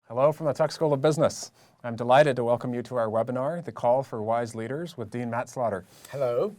Hello from the Tuck School of Business. I'm delighted to welcome you to our webinar, The Call for Wise Leaders with Dean Matt Slaughter. Hello.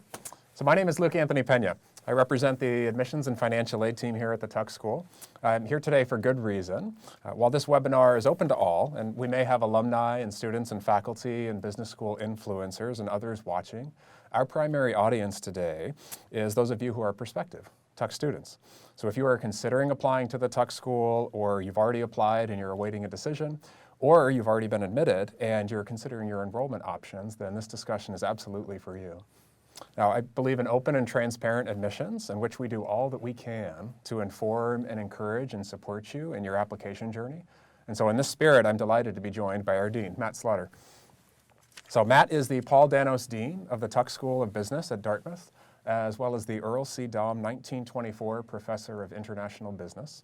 So my name is Luke Anthony Pena. I represent the admissions and financial aid team here at the Tuck School. I'm here today for good reason. While this webinar is open to all, and we may have alumni and students and faculty and business school influencers and others watching, our primary audience today is those of you who are prospective Tuck students. So if you are considering applying to the Tuck School, or you've already applied and you're awaiting a decision, or you've already been admitted and you're considering your enrollment options, then this discussion is absolutely for you. Now, I believe in open and transparent admissions in which we do all that we can to inform and encourage and support you in your application journey. And so in this spirit, I'm delighted to be joined by our Dean, Matt Slaughter. So Matt is the Paul Danos Dean of the Tuck School of Business at Dartmouth, as well as the Earl C. Daum 1924 Professor of International Business.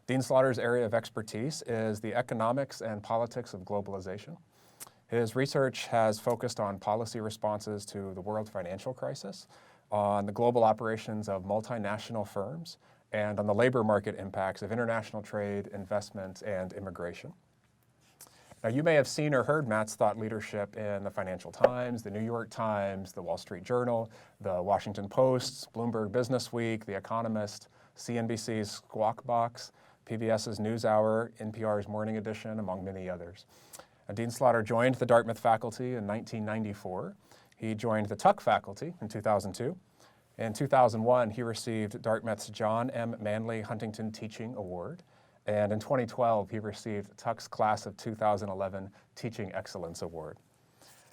Dean Slaughter's area of expertise is the economics and politics of globalization. His research has focused on policy responses to the world financial crisis, on the global operations of multinational firms, and on the labor market impacts of international trade, investment, and immigration. Now, you may have seen or heard Matt's thought leadership in the Financial Times, the New York Times, the Wall Street Journal, the Washington Post, Bloomberg Business Week, The Economist, CNBC's Squawk Box, PBS's NewsHour, NPR's Morning Edition, among many others. Dean Slaughter joined the Dartmouth faculty in 1994. He joined the Tuck faculty in 2002. In 2001, he received Dartmouth's John M. Manley Huntington Teaching Award. And in 2012, he received Tuck's Class of 2011 Teaching Excellence Award.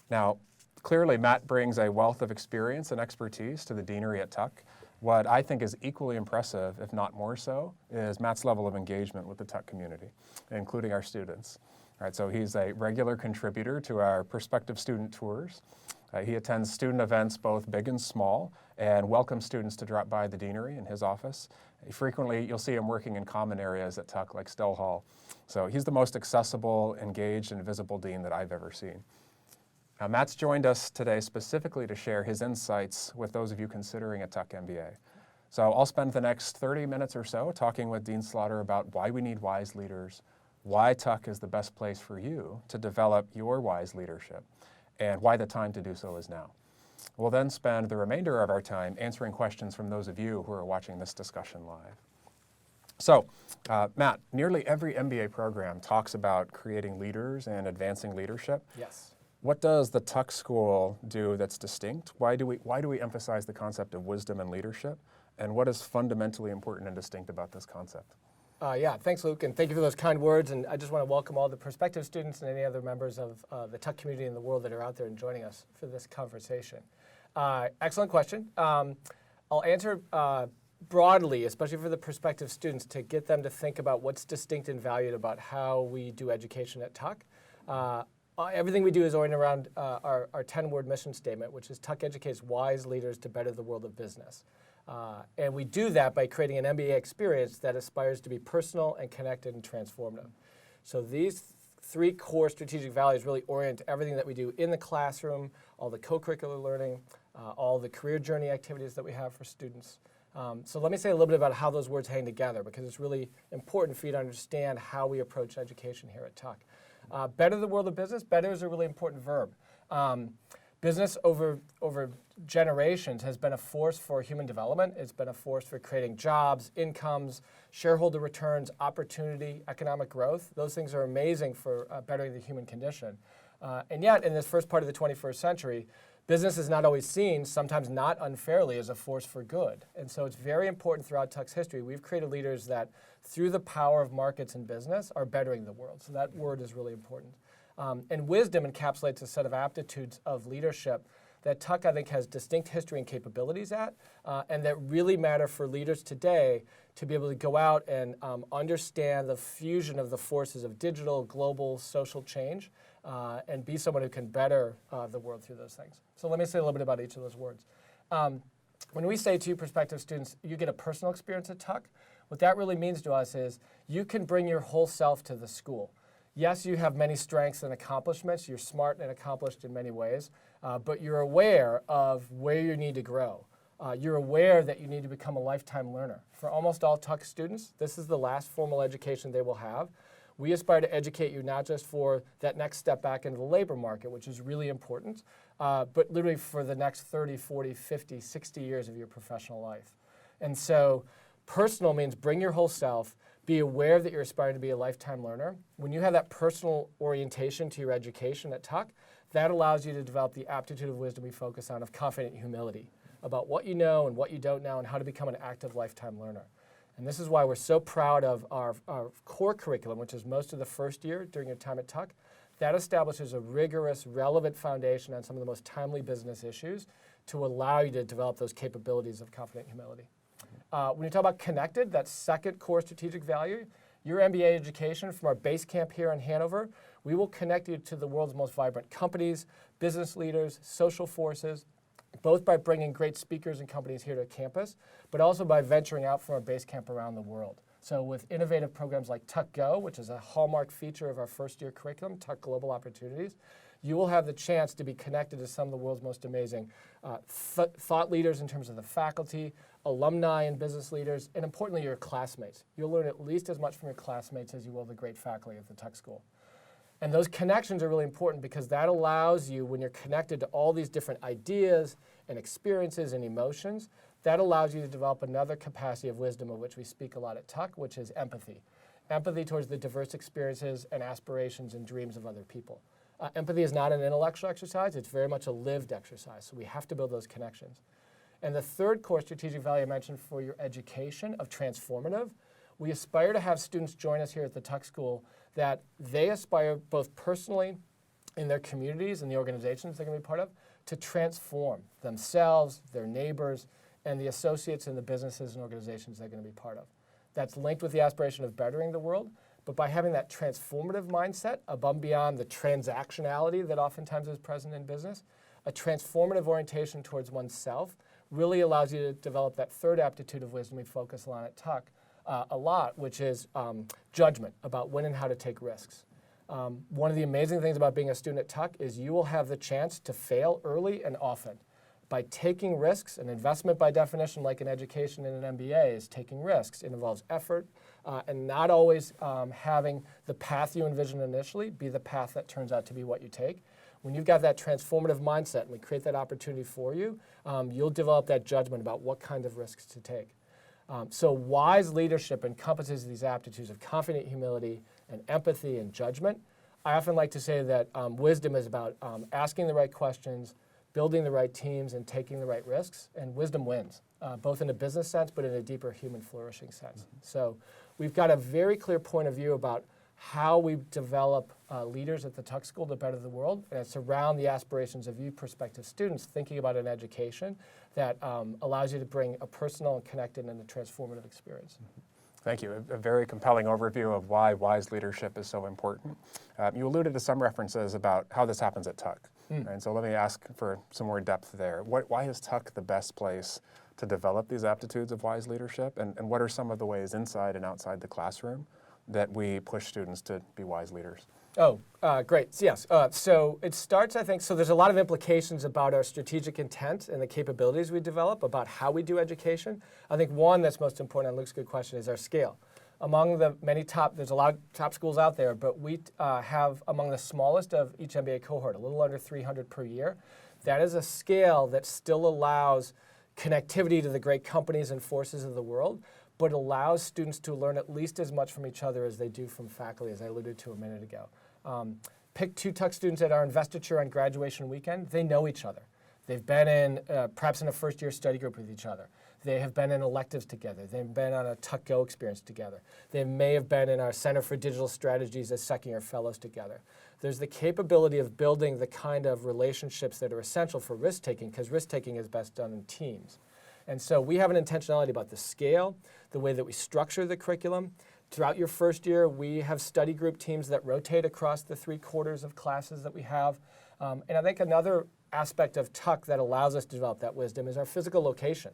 Now, clearly, Matt brings a wealth of experience and expertise to the deanery at Tuck. What I think is equally impressive, if not more so, is Matt's level of engagement with the Tuck community, including our students. All right, so he's a regular contributor to our prospective student tours. He attends student events both big and small and welcomes students to drop by the deanery in his office. Frequently, you'll see him working in common areas at Tuck, like Stell Hall. So he's the most accessible, engaged, and visible dean that I've ever seen. Now, Matt's joined us today specifically to share his insights with those of you considering a Tuck MBA. So I'll spend the next 30 minutes or so talking with Dean Slaughter about why we need wise leaders, why Tuck is the best place for you to develop your wise leadership, and why the time to do so is now. We'll then spend the remainder of our time answering questions from those of you who are watching this discussion live. So, Matt, nearly every MBA program talks about creating leaders and advancing leadership. Yes. What does the Tuck School do that's distinct? Why do we emphasize the concept of wisdom and leadership? And what is fundamentally important and distinct about this concept? Yeah, thanks, Luke, and thank you for those kind words. And I just want to welcome all the prospective students and any other members of the Tuck community in the world that are out there and joining us for this conversation. Excellent question. I'll answer broadly, especially for the prospective students, to get them to think about what's distinct and valued about how we do education at Tuck. Everything we do is oriented around our 10-word mission statement, which is Tuck educates wise leaders to better the world of business. And we do that by creating an MBA experience that aspires to be personal and connected and transformative. So these three core strategic values really orient everything that we do in the classroom, all the co-curricular learning, all the career journey activities that we have for students. So let me say a little bit about how those words hang together, because it's really important for you to understand how we approach education here at Tuck. Better the world of business. Better is a really important verb. Business over generations has been a force for human development. It's been a force for creating jobs, incomes, shareholder returns, opportunity, economic growth. Those things are amazing for bettering the human condition. And yet, in this first part of the 21st century, business is not always seen, sometimes not unfairly, as a force for good. And so it's very important throughout Tuck's history. We've created leaders that, through the power of markets and business, are bettering the world. So that word is really important. And wisdom encapsulates a set of aptitudes of leadership that Tuck, I think, has distinct history and capabilities at, and that really matter for leaders today to be able to go out and understand the fusion of the forces of digital, global, social change, and be someone who can better the world through those things. So let me say a little bit about each of those words. When we say to you prospective students, you get a personal experience at Tuck, what that really means to us is you can bring your whole self to the school. Yes, you have many strengths and accomplishments. You're smart and accomplished in many ways, but you're aware of where you need to grow. You're aware that you need to become a lifetime learner. For almost all Tuck students, this is the last formal education they will have. We aspire to educate you not just for that next step back into the labor market, which is really important, but literally for the next 30, 40, 50, 60 years of your professional life. And so personal means bring your whole self, be aware that you're aspiring to be a lifetime learner. When you have that personal orientation to your education at Tuck, that allows you to develop the aptitude of wisdom we focus on of confident humility about what you know and what you don't know and how to become an active lifetime learner. And this is why we're so proud of our core curriculum, which is most of the first year during your time at Tuck. That establishes a rigorous, relevant foundation on some of the most timely business issues to allow you to develop those capabilities of confident humility. When you talk about connected, that second core strategic value, your MBA education from our base camp here in Hanover, we will connect you to the world's most vibrant companies, business leaders, social forces, both by bringing great speakers and companies here to campus, but also by venturing out from our base camp around the world. So with innovative programs like Tuck Go, which is a hallmark feature of our first year curriculum, Tuck Global Opportunities, you will have the chance to be connected to some of the world's most amazing thought leaders in terms of the faculty, alumni and business leaders, and importantly, your classmates. You'll learn at least as much from your classmates as you will the great faculty at the Tuck School. And those connections are really important because that allows you, when you're connected to all these different ideas and experiences and emotions, that allows you to develop another capacity of wisdom of which we speak a lot at Tuck, which is empathy. Empathy towards the diverse experiences and aspirations and dreams of other people. Empathy is not an intellectual exercise, it's very much a lived exercise, so we have to build those connections. And the third core strategic value I mentioned for your education of transformative, we aspire to have students join us here at the Tuck School that they aspire both personally in their communities and the organizations they're going to be part of to transform themselves, their neighbors, and the associates in the businesses and organizations they're going to be part of. That's linked with the aspiration of bettering the world, but by having that transformative mindset above and beyond the transactionality that oftentimes is present in business, a transformative orientation towards oneself really allows you to develop that third aptitude of wisdom we focus on at Tuck a lot, which is judgment about when and how to take risks. One of the amazing things about being a student at Tuck is you will have the chance to fail early and often. By taking risks, an investment by definition, like an education in an MBA, is taking risks. It involves effort and not always having the path you envision initially be the path that turns out to be what you take. When you've got that transformative mindset and we create that opportunity for you, you'll develop that judgment about what kind of risks to take. So wise leadership encompasses these aptitudes of confident humility and empathy and judgment. I often like to say that wisdom is about asking the right questions, building the right teams, and taking the right risks, and wisdom wins, both in a business sense, but in a deeper human flourishing sense. Mm-hmm. So we've got a very clear point of view about how we develop leaders at the Tuck School to better the world, and it's around the aspirations of you prospective students thinking about an education that allows you to bring a personal and connected and a transformative experience. Mm-hmm. Thank you. A very compelling overview of why wise leadership is so important. You alluded to some references about how this happens at Tuck. And so let me ask for some more depth there. Why is Tuck the best place to develop these aptitudes of wise leadership? And what are some of the ways inside and outside the classroom that we push students to be wise leaders? Oh, great. Yes. So it starts, I think, so there's a lot of implications about our strategic intent and the capabilities we develop, about how we do education. I think one that's most important, and Luke's good question, is our scale. Among the many there's a lot of top schools out there, but we have among the smallest of each MBA cohort, a little under 300 per year. That is a scale that still allows connectivity to the great companies and forces of the world, but allows students to learn at least as much from each other as they do from faculty, as I alluded to a minute ago. Pick 2 Tuck students at our investiture on graduation weekend. They know each other. They've been in, perhaps in a first-year study group with each other. They have been in electives together. They've been on a Tuck Go experience together. They may have been in our Center for Digital Strategies as second-year fellows together. There's the capability of building the kind of relationships that are essential for risk-taking, because risk-taking is best done in teams. And so we have an intentionality about the scale, the way that we structure the curriculum. Throughout your first year, we have study group teams that rotate across the 3 quarters of classes that we have. And I think another aspect of Tuck that allows us to develop that wisdom is our physical location.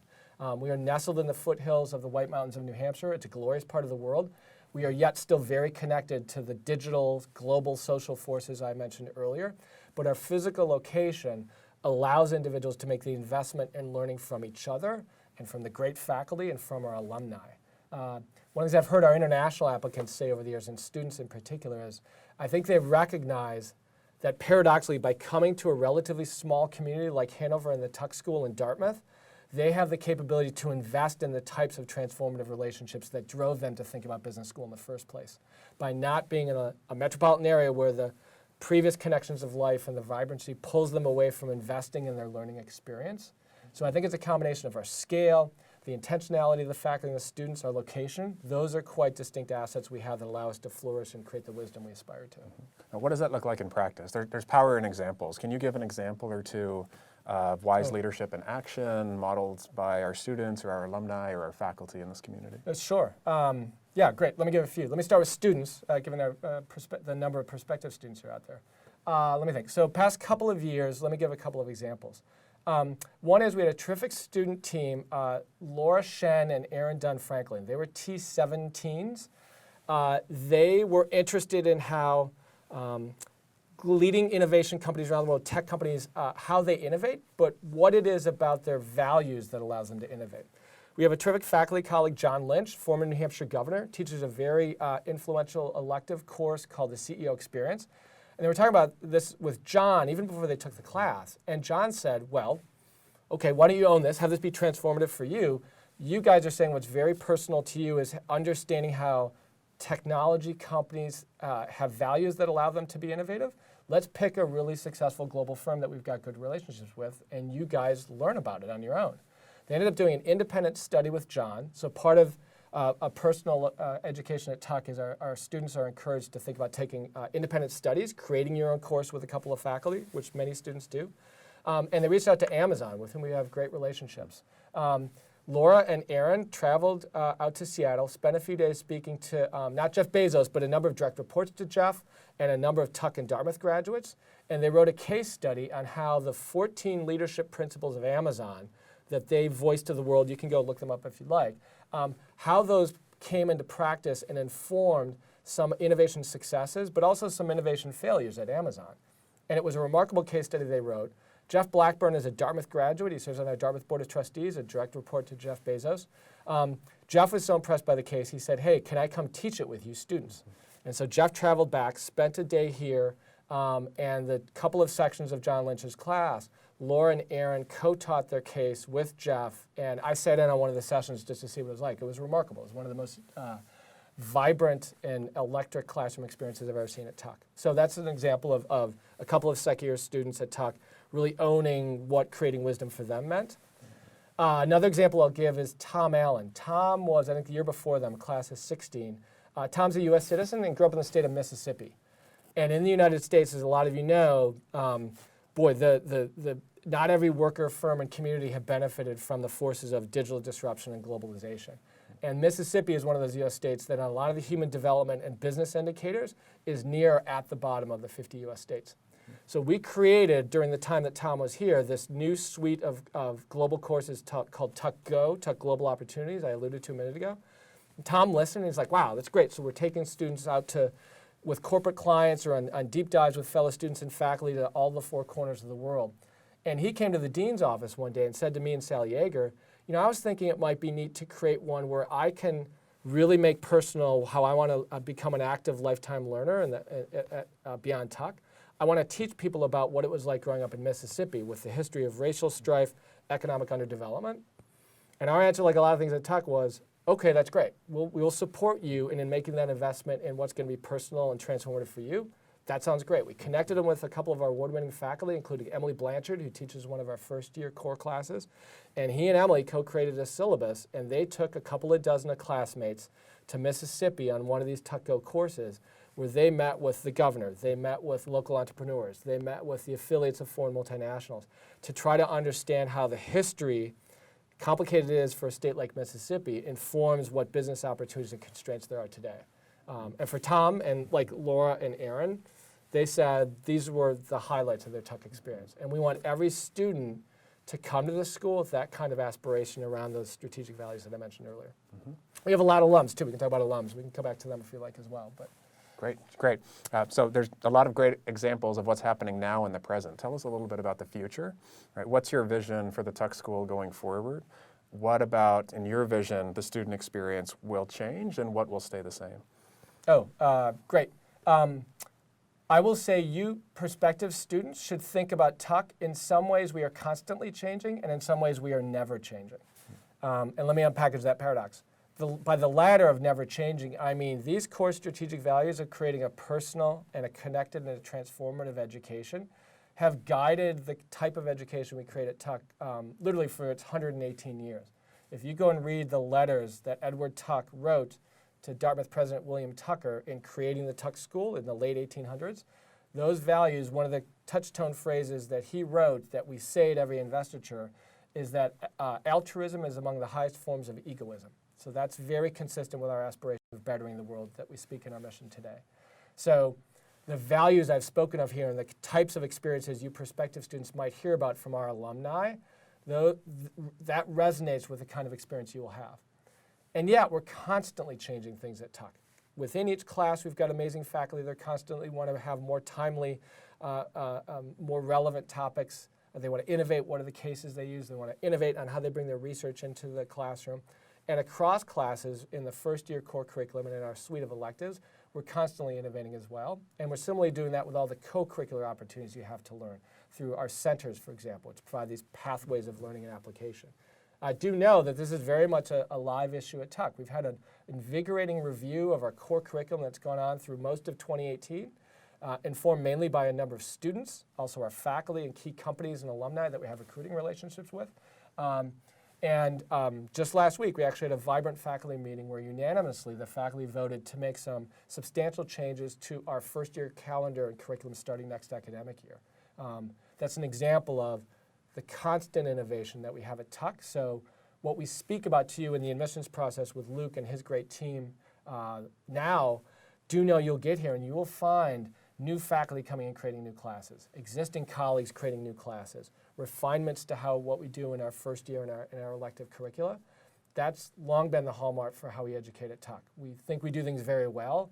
We are nestled in the foothills of the White Mountains of New Hampshire. It's a glorious part of the world. We are yet still very connected to the digital, global social forces I mentioned earlier. But our physical location allows individuals to make the investment in learning from each other and from the great faculty and from our alumni. One of the things I've heard our international applicants say over the years, and students in particular, is I think they've recognized that paradoxically, by coming to a relatively small community like Hanover and the Tuck School in Dartmouth, they have the capability to invest in the types of transformative relationships that drove them to think about business school in the first place. By not being in a metropolitan area where the previous connections of life and the vibrancy pulls them away from investing in their learning experience. So I think it's a combination of our scale, the intentionality of the faculty and the students, our location. Those are quite distinct assets we have that allow us to flourish and create the wisdom we aspire to. Now, what does that look like in practice? There's power in examples. Can you give an example or two of wise leadership in action modeled by our students or our alumni or our faculty in this community? Sure. Yeah, great. Let me give a few. Let me start with students, given the number of prospective students who are out there. Let me think. So past couple of years, let me give a couple of examples. One is we had a terrific student team, Laura Shen and Aaron Dunn Franklin. They were T17s. They were interested in how leading innovation companies around the world, tech companies, how they innovate, but what it is about their values that allows them to innovate. We have a terrific faculty colleague, John Lynch, former New Hampshire governor, teaches a very influential elective course called the CEO Experience. And they were talking about this with John even before they took the class. And John said, well, okay, why don't you own this? Have this be transformative for you. You guys are saying what's very personal to you is understanding how technology companies have values that allow them to be innovative. Let's pick a really successful global firm that we've got good relationships with, and you guys learn about it on your own. They ended up doing an independent study with John. So part of a personal education at Tuck is our students are encouraged to think about taking independent studies, creating your own course with a couple of faculty, which many students do. And they reached out to Amazon, with whom we have great relationships. Laura and Aaron traveled out to Seattle, spent a few days speaking to not Jeff Bezos, but a number of direct reports to Jeff and a number of Tuck and Dartmouth graduates. And they wrote a case study on how the 14 leadership principles of Amazon that they voiced to the world, you can go look them up if you'd like, how those came into practice and informed some innovation successes, but also some innovation failures at Amazon. And it was a remarkable case study they wrote. Jeff Blackburn is a Dartmouth graduate. He serves on our Dartmouth Board of Trustees, a direct report to Jeff Bezos. Jeff was so impressed by the case, he said, hey, can I come teach it with you students? And so Jeff traveled back, spent a day here, and the couple of sections of John Lynch's class, Laura and Aaron co-taught their case with Jeff, and I sat in on one of the sessions just to see what it was like. It was remarkable. It was one of the most vibrant and electric classroom experiences I've ever seen at Tuck. So that's an example of a couple of second-year students at Tuck really owning what creating wisdom for them meant. Another example I'll give is Tom Allen. Tom was, I think, the year before them, class of 16. Tom's a U.S. citizen and grew up in the state of Mississippi. And in the United States, as a lot of you know, not every worker, firm, and community have benefited from the forces of digital disruption and globalization. And Mississippi is one of those U.S. states that on a lot of the human development and business indicators is near at the bottom of the 50 U.S. states. So we created, during the time that Tom was here, this new suite of global courses called Tuck Go, Tuck Global Opportunities, I alluded to a minute ago. And Tom listened, and he's like, wow, that's great. So we're taking students out with corporate clients or on deep dives with fellow students and faculty to all the four corners of the world. And he came to the dean's office one day and said to me and Sally Yeager, you know, I was thinking it might be neat to create one where I can really make personal how I want to become an active lifetime learner and beyond Tuck. I want to teach people about what it was like growing up in Mississippi with the history of racial strife, economic underdevelopment. And our answer, like a lot of things at Tuck, was, okay, that's great. We'll support you in making that investment in what's going to be personal and transformative for you. That sounds great. We connected them with a couple of our award-winning faculty, including Emily Blanchard, who teaches one of our first-year core classes. And he and Emily co-created a syllabus, and they took a couple of dozen of classmates to Mississippi on one of these Tuck Go courses, where they met with the governor, they met with local entrepreneurs, they met with the affiliates of foreign multinationals to try to understand how the history, complicated it is for a state like Mississippi, informs what business opportunities and constraints there are today. And for Tom and like Laura and Aaron, they said these were the highlights of their Tuck experience. And we want every student to come to the school with that kind of aspiration around those strategic values that I mentioned earlier. Mm-hmm. We have a lot of alums too. We can talk about alums. We can come back to them if you like as well. But Great. So there's a lot of great examples of what's happening now in the present. Tell us a little bit about the future. Right? What's your vision for the Tuck School going forward? what about, in your vision, the student experience will change and what will stay the same? Great. I will say you prospective students should think about Tuck. In some ways, we are constantly changing, and in some ways, we are never changing. And let me unpackage that paradox. By the latter of never changing, I mean these core strategic values of creating a personal and a connected and a transformative education have guided the type of education we create at Tuck literally for its 118 years. If you go and read the letters that Edward Tuck wrote to Dartmouth President William Tucker in creating the Tuck School in the late 1800s, those values, one of the touchstone phrases that he wrote that we say at every investiture is that altruism is among the highest forms of egoism. So that's very consistent with our aspiration of bettering the world that we speak in our mission today. So the values I've spoken of here and the types of experiences you prospective students might hear about from our alumni, that resonates with the kind of experience you will have. And yet, we're constantly changing things at Tuck. Within each class, we've got amazing faculty that constantly want to have more timely, more relevant topics. They want to innovate. What are the cases they use? They want to innovate on how they bring their research into the classroom. And across classes in the first year core curriculum and in our suite of electives, we're constantly innovating as well. And we're similarly doing that with all the co-curricular opportunities you have to learn through our centers, for example, which provide these pathways of learning and application. I do know that this is very much a live issue at Tuck. We've had an invigorating review of our core curriculum that's gone on through most of 2018, informed mainly by a number of students, also our faculty and key companies and alumni that we have recruiting relationships with. Just last week, we actually had a vibrant faculty meeting where unanimously the faculty voted to make some substantial changes to our first year calendar and curriculum starting next academic year. That's an example of the constant innovation that we have at Tuck. So what we speak about to you in the admissions process with Luke and his great team now, do know you'll get here and you will find new faculty coming and creating new classes, existing colleagues creating new classes, refinements to what we do in our first year in our elective curricula. That's long been the hallmark for how we educate at Tuck. We think we do things very well.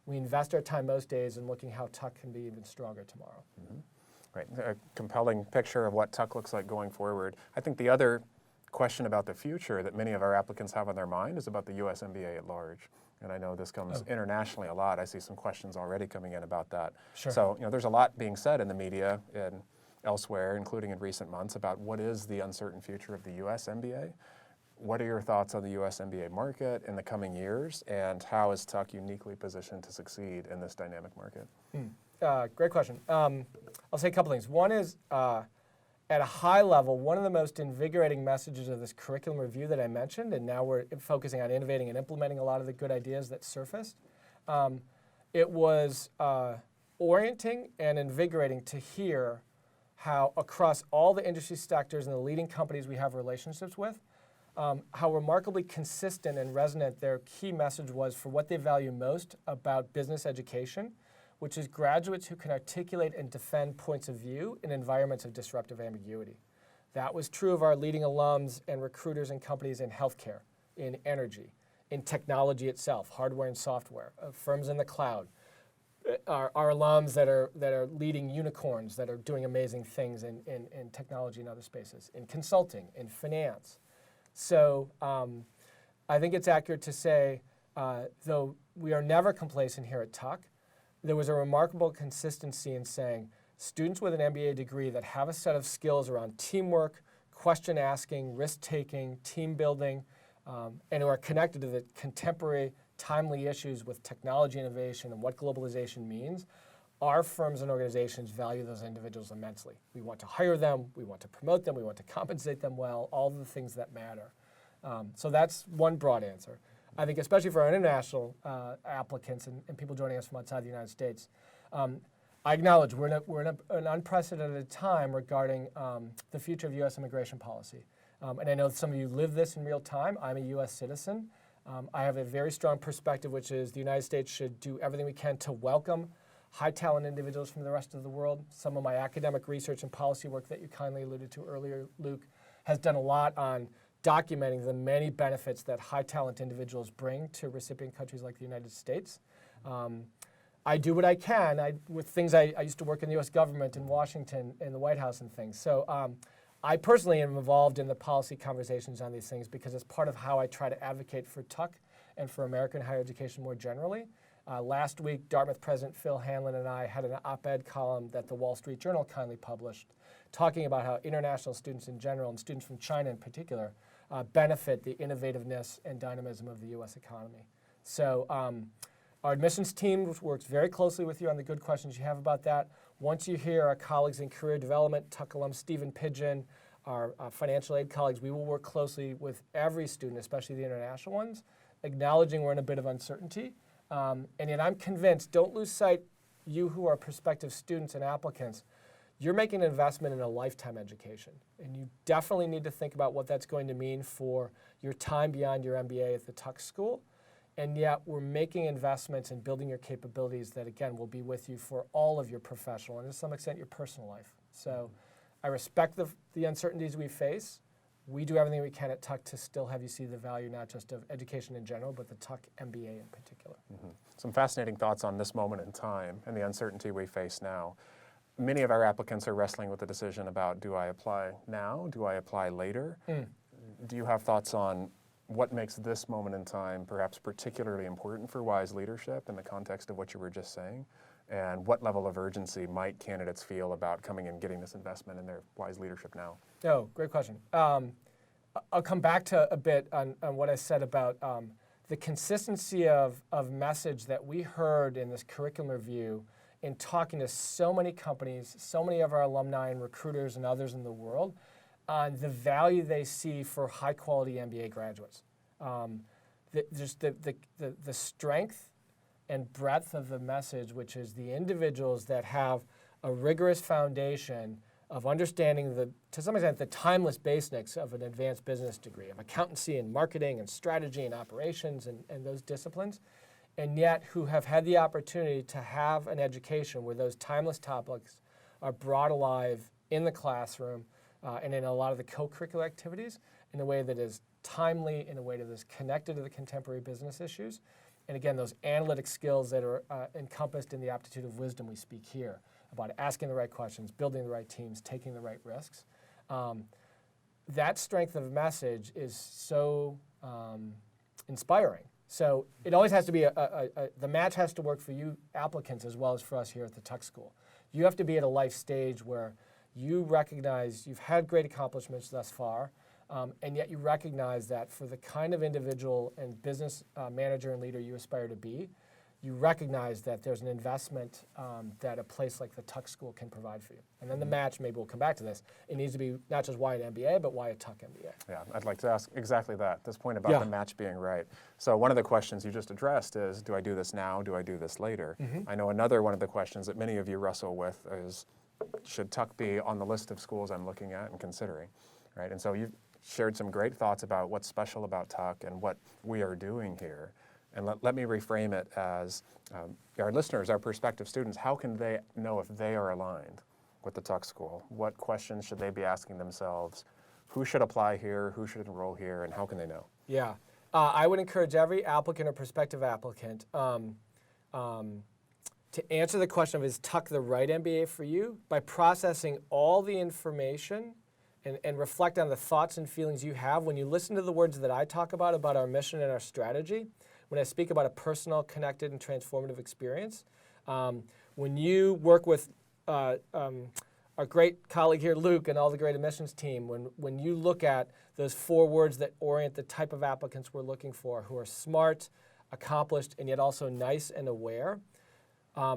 We invest our time most days in looking how Tuck can be even stronger tomorrow. Mm-hmm. Right, a compelling picture of what Tuck looks like going forward. I think the other question about the future that many of our applicants have on their mind is about the U.S. MBA at large. And I know this comes internationally a lot. I see some questions already coming in about that. Sure. So, there's a lot being said in the media and elsewhere, including in recent months, about what is the uncertain future of the U.S. MBA. What are your thoughts on the U.S. MBA market in the coming years, and how is Tuck uniquely positioned to succeed in this dynamic market? Great question. I'll say a couple things. One is, at a high level, one of the most invigorating messages of this curriculum review that I mentioned, and now we're focusing on innovating and implementing a lot of the good ideas that surfaced, it was orienting and invigorating to hear how across all the industry sectors and the leading companies we have relationships with, how remarkably consistent and resonant their key message was for what they value most about business education, which is graduates who can articulate and defend points of view in environments of disruptive ambiguity. That was true of our leading alums and recruiters and companies in healthcare, in energy, in technology itself, hardware and software, firms in the cloud, our alums that are leading unicorns that are doing amazing things in technology and other spaces, in consulting, in finance. So I think it's accurate to say, though we are never complacent here at Tuck, there was a remarkable consistency in saying students with an MBA degree that have a set of skills around teamwork, question asking, risk taking, team building, and who are connected to the contemporary timely issues with technology innovation and what globalization means, our firms and organizations value those individuals immensely. We want to hire them, we want to promote them, we want to compensate them well, all the things that matter. So that's one broad answer. I think especially for our international applicants and people joining us from outside the United States, I acknowledge we're in an unprecedented time regarding the future of U.S. immigration policy. And I know some of you live this in real time. I'm a U.S. citizen. I have a very strong perspective, which is the United States should do everything we can to welcome high talent individuals from the rest of the world. Some of my academic research and policy work that you kindly alluded to earlier, Luke, has done a lot on documenting the many benefits that high talent individuals bring to recipient countries like the United States. I do what I can with things I used to work in the U.S. government in Washington, in the White House and things. So I personally am involved in the policy conversations on these things because it's part of how I try to advocate for Tuck and for American higher education more generally. Last week, Dartmouth President Phil Hanlon and I had an op-ed column that the Wall Street Journal kindly published, talking about how international students in general, and students from China in particular, benefit the innovativeness and dynamism of the U.S. economy. So our admissions team works very closely with you on the good questions you have about that. Once you hear our colleagues in career development, Tuck alum Stephen Pidgeon, our financial aid colleagues, we will work closely with every student, especially the international ones, acknowledging we're in a bit of uncertainty. And yet I'm convinced, don't lose sight, you who are prospective students and applicants, you're making an investment in a lifetime education. And you definitely need to think about what that's going to mean for your time beyond your MBA at the Tuck School. And yet we're making investments in building your capabilities that, again, will be with you for all of your professional and to some extent your personal life. So I respect the uncertainties we face. We do everything we can at Tuck to still have you see the value not just of education in general, but the Tuck MBA in particular. Mm-hmm. Some fascinating thoughts on this moment in time and the uncertainty we face now. Many of our applicants are wrestling with the decision about, do I apply now? Do I apply later? Do you have thoughts on what makes this moment in time perhaps particularly important for wise leadership in the context of what you were just saying? And what level of urgency might candidates feel about coming and getting this investment in their wise leadership now? Oh, great question. I'll come back to a bit on what I said about the consistency of message that we heard in this curriculum review in talking to so many companies, so many of our alumni and recruiters and others in the world on the value they see for high-quality MBA graduates. Just the strength and breadth of the message, which is the individuals that have a rigorous foundation of understanding to some extent, the timeless basics of an advanced business degree, of accountancy and marketing and strategy and operations and those disciplines, and yet who have had the opportunity to have an education where those timeless topics are brought alive in the classroom and in a lot of the co-curricular activities in a way that is timely, in a way that is connected to the contemporary business issues. And again, those analytic skills that are encompassed in the aptitude of wisdom we speak here, about asking the right questions, building the right teams, taking the right risks. That strength of message is so inspiring. So it always has to be, the match has to work for you applicants as well as for us here at the Tuck School. You have to be at a life stage where you recognize you've had great accomplishments thus far, and yet you recognize that for the kind of individual and business manager and leader you aspire to be, you recognize that there's an investment that a place like the Tuck School can provide for you. And then the match, maybe we'll come back to this, it needs to be not just why an MBA, but why a Tuck MBA. Yeah, I'd like to ask exactly that, this point about the match being right. So one of the questions you just addressed is, do I do this now, do I do this later? I know another one of the questions that many of you wrestle with is, should Tuck be on the list of schools I'm looking at and considering, right? And so you've shared some great thoughts about what's special about Tuck and what we are doing here. And let me reframe it as our listeners, our prospective students, how can they know if they are aligned with the Tuck School? What questions should they be asking themselves? Who should apply here? Who should enroll here? And how can they know? Yeah, I would encourage every applicant or prospective applicant to answer the question of, is Tuck the right MBA for you, by processing all the information and reflect on the thoughts and feelings you have when you listen to the words that I talk about our mission and our strategy. When I speak about a personal, connected, and transformative experience, when you work with our great colleague here, Luke, and all the great admissions team, when you look at those 4 words that orient the type of applicants we're looking for, who are smart, accomplished, and yet also nice and aware,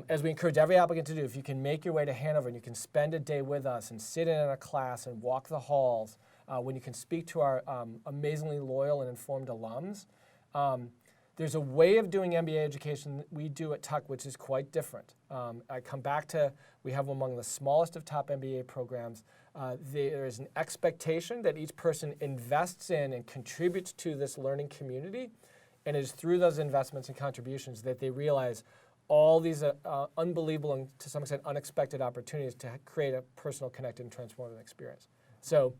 as we encourage every applicant to do, if you can make your way to Hanover and you can spend a day with us and sit in a class and walk the halls, when you can speak to our amazingly loyal and informed alums, there's a way of doing MBA education that we do at Tuck which is quite different. I come back to, we have among the smallest of top MBA programs. There is an expectation that each person invests in and contributes to this learning community, and it is through those investments and contributions that they realize all these unbelievable and to some extent unexpected opportunities to create a personal, connected, and transformative experience. So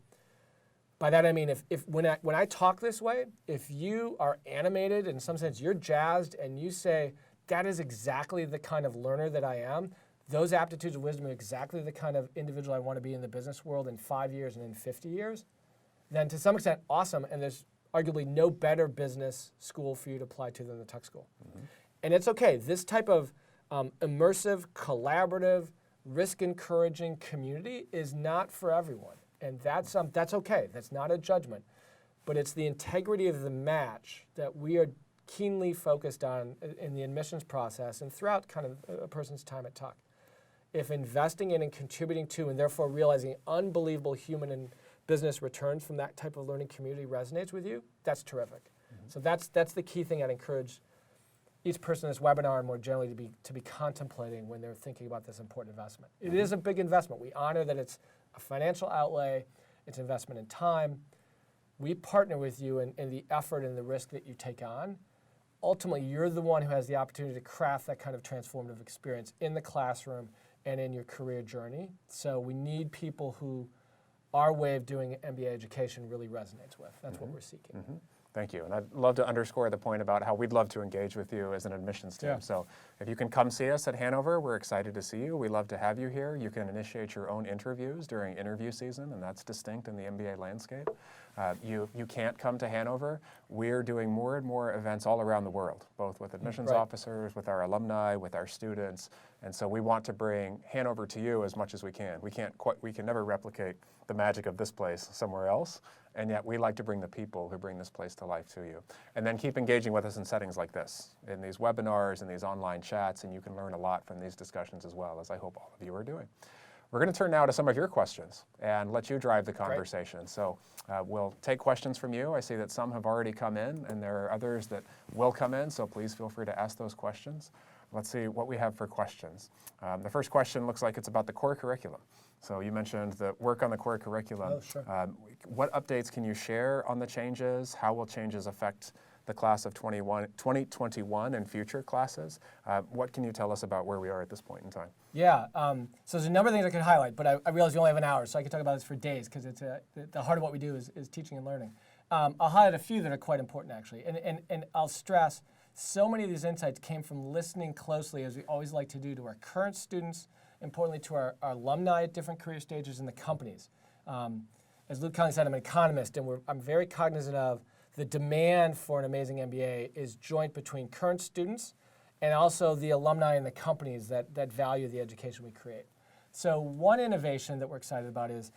by that I mean, when I talk this way, if you are animated, in some sense you're jazzed, and you say, that is exactly the kind of learner that I am, those aptitudes and wisdom are exactly the kind of individual I want to be in the business world in 5 years and in 50 years, then to some extent, awesome, and there's arguably no better business school for you to apply to than the Tuck School. And it's okay. This type of immersive, collaborative, risk-encouraging community is not for everyone. And that's okay. That's not a judgment. But it's the integrity of the match that we are keenly focused on in the admissions process and throughout kind of a person's time at Tuck. If investing in and contributing to and therefore realizing unbelievable human and business returns from that type of learning community resonates with you, that's terrific. So that's the key thing I'd encourage each person in this webinar and more generally to be contemplating when they're thinking about this important investment. It is a big investment. We honor that it's a financial outlay, it's investment in time. We partner with you in the effort and the risk that you take on. Ultimately, you're the one who has the opportunity to craft that kind of transformative experience in the classroom and in your career journey. So we need people who our way of doing MBA education really resonates with. That's what we're seeking. Thank you. And I'd love to underscore the point about how we'd love to engage with you as an admissions team. So if you can come see us at Hanover, we're excited to see you. We love to have you here. You can initiate your own interviews during interview season, and that's distinct in the MBA landscape. You can't come to Hanover. We're doing more and more events all around the world, both with admissions officers, with our alumni, with our students. And so we want to bring Hanover to you as much as we can. We can never replicate the magic of this place somewhere else. And yet we like to bring the people who bring this place to life to you. And then keep engaging with us in settings like this, in these webinars and these online chats, and you can learn a lot from these discussions as well, as I hope all of you are doing. We're going to turn now to some of your questions and let you drive the conversation. So we'll take questions from you. I see that some have already come in, and there are others that will come in, so please feel free to ask those questions. Let's see what we have for questions. The first question looks like it's about the core curriculum. So you mentioned the work on the core curriculum. Oh, sure. What updates can you share on the changes? How will changes affect the class of 2021 and future classes? What can you tell us about where we are at this point in time? Yeah, so there's a number of things I could highlight, but I realize you only have an hour, so I could talk about this for days because it's the heart of what we do is teaching and learning. I'll highlight a few that are quite important, actually, and I'll stress so many of these insights came from listening closely, as we always like to do, to our current students, importantly to our alumni at different career stages in the companies. As Luke Conley said, I'm an economist, and I'm very cognizant of the demand for an amazing MBA is joint between current students and also the alumni and the companies that value the education we create. So one innovation that we're excited about is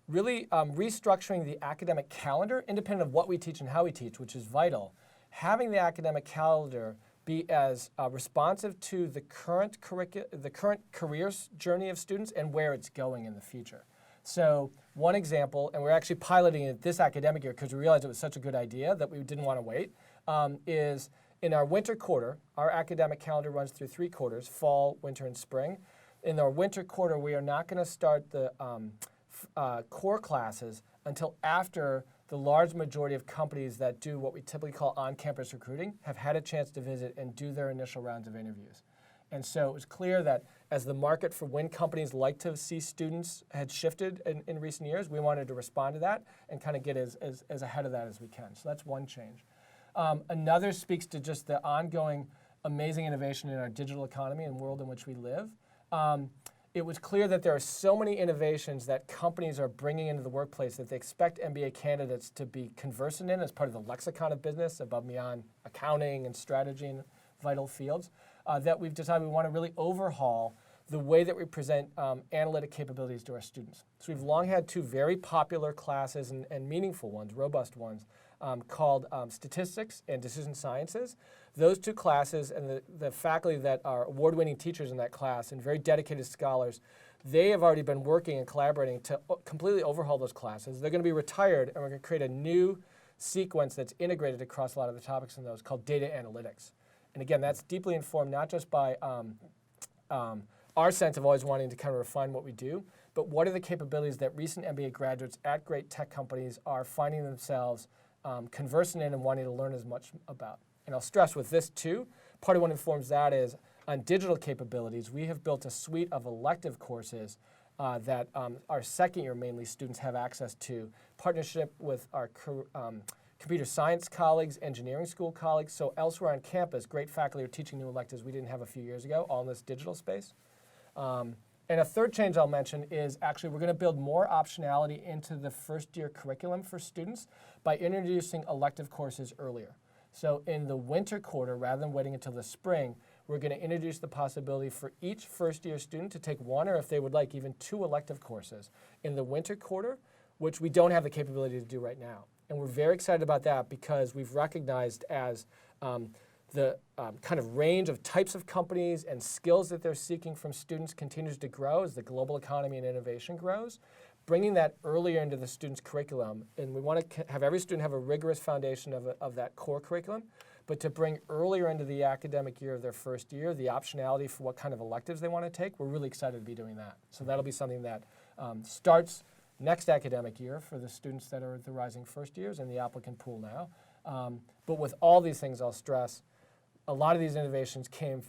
really restructuring the academic calendar, independent of what we teach and how we teach, which is vital. Having the academic calendar be as responsive to the current career journey of students and where it's going in the future. So one example, and we're actually piloting it this academic year because we realized it was such a good idea that we didn't want to wait, is in our winter quarter, our academic calendar runs through 3 quarters, fall, winter, and spring. In our winter quarter, we are not going to start the core classes until after the large majority of companies that do what we typically call on-campus recruiting have had a chance to visit and do their initial rounds of interviews. And so it was clear that as the market for when companies like to see students had shifted in recent years, we wanted to respond to that and kind of get as ahead of that as we can. So that's one change. Another speaks to just the ongoing amazing innovation in our digital economy and world in which we live. It was clear that there are so many innovations that companies are bringing into the workplace that they expect MBA candidates to be conversant in as part of the lexicon of business, above and beyond accounting and strategy and vital fields, that we've decided we want to really overhaul the way that we present analytic capabilities to our students. So we've long had 2 very popular classes and meaningful ones, robust ones, called Statistics and Decision Sciences. Those 2 classes and the faculty that are award-winning teachers in that class and very dedicated scholars, they have already been working and collaborating to completely overhaul those classes. They're going to be retired, and we're going to create a new sequence that's integrated across a lot of the topics in those called data analytics. And again, that's deeply informed not just by our sense of always wanting to kind of refine what we do, but what are the capabilities that recent MBA graduates at great tech companies are finding themselves conversant in and wanting to learn as much about. And I'll stress with this too, part of what informs that is on digital capabilities, we have built a suite of elective courses that our second year mainly students have access to, partnership with our computer science colleagues, engineering school colleagues. So elsewhere on campus, great faculty are teaching new electives we didn't have a few years ago, all in this digital space. And a third change I'll mention is actually we're going to build more optionality into the first year curriculum for students by introducing elective courses earlier. So in the winter quarter, rather than waiting until the spring, we're going to introduce the possibility for each first year student to take one, or if they would like, even 2 elective courses in the winter quarter, which we don't have the capability to do right now. And we're very excited about that because we've recognized as the kind of range of types of companies and skills that they're seeking from students continues to grow as the global economy and innovation grows, bringing that earlier into the student's curriculum. And we want to have every student have a rigorous foundation of that core curriculum, but to bring earlier into the academic year of their first year the optionality for what kind of electives they want to take. We're really excited to be doing that. So that'll be something that starts next academic year for the students that are at the rising first years in the applicant pool now. But with all these things, I'll stress, a lot of these innovations came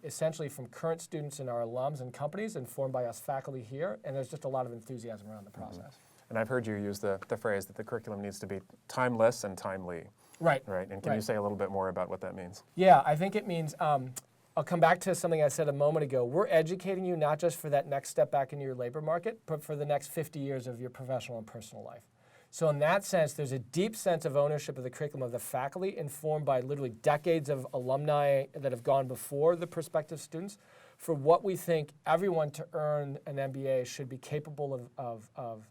essentially from current students and our alums and companies informed by us faculty here, and there's just a lot of enthusiasm around the process. And I've heard you use the phrase that the curriculum needs to be timeless and timely. Right. Right. And can you say a little bit more about what that means? Yeah, I think it means, I'll come back to something I said a moment ago. We're educating you not just for that next step back into your labor market, but for the next 50 years of your professional and personal life. So in that sense, there's a deep sense of ownership of the curriculum of the faculty informed by literally decades of alumni that have gone before the prospective students for what we think everyone to earn an MBA should be capable of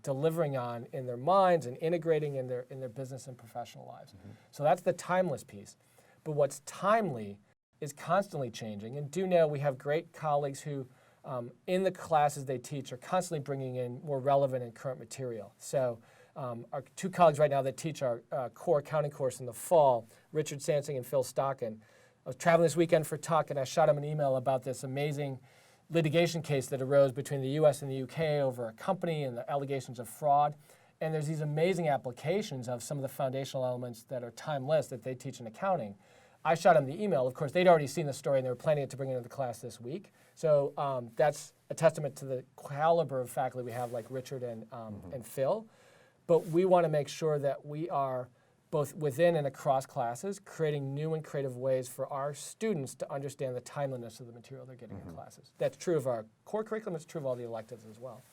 delivering on in their minds and integrating in their business and professional lives. So that's the timeless piece. But what's timely is constantly changing. And do know we have great colleagues who in the classes they teach are constantly bringing in more relevant and current material. So our 2 colleagues right now that teach our core accounting course in the fall, Richard Sansing and Phil Stockin. I was traveling this weekend for Tuck and I shot him an email about this amazing litigation case that arose between the US and the UK over a company and the allegations of fraud. And there's these amazing applications of some of the foundational elements that are timeless that they teach in accounting. I shot them the email. Of course, they'd already seen the story and they were planning to bring it into the class this week. So that's a testament to the caliber of faculty we have like Richard and Phil. But we want to make sure that we are both within and across classes creating new and creative ways for our students to understand the timeliness of the material they're getting in classes. That's true of our core curriculum. It's true of all the electives as well.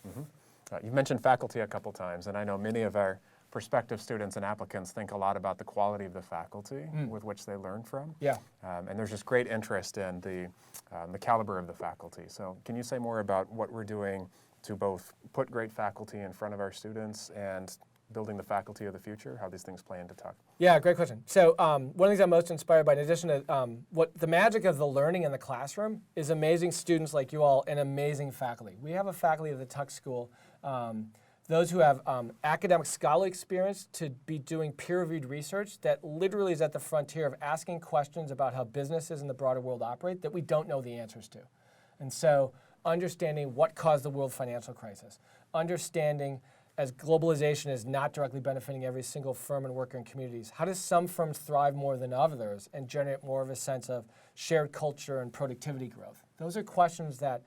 You've mentioned faculty a couple times, and I know many of our prospective students and applicants think a lot about the quality of the faculty with which they learn from. Yeah. And there's just great interest in the caliber of the faculty. So can you say more about what we're doing to both put great faculty in front of our students and building the faculty of the future, how these things play into Tuck? Yeah, great question. So one of the things I'm most inspired by, in addition to what the magic of the learning in the classroom, is amazing students like you all and amazing faculty. We have a faculty at the Tuck School, those who have academic scholarly experience to be doing peer-reviewed research that literally is at the frontier of asking questions about how businesses in the broader world operate that we don't know the answers to. And so understanding what caused the world financial crisis, understanding as globalization is not directly benefiting every single firm and worker in communities, how does some firms thrive more than others and generate more of a sense of shared culture and productivity growth? Those are questions that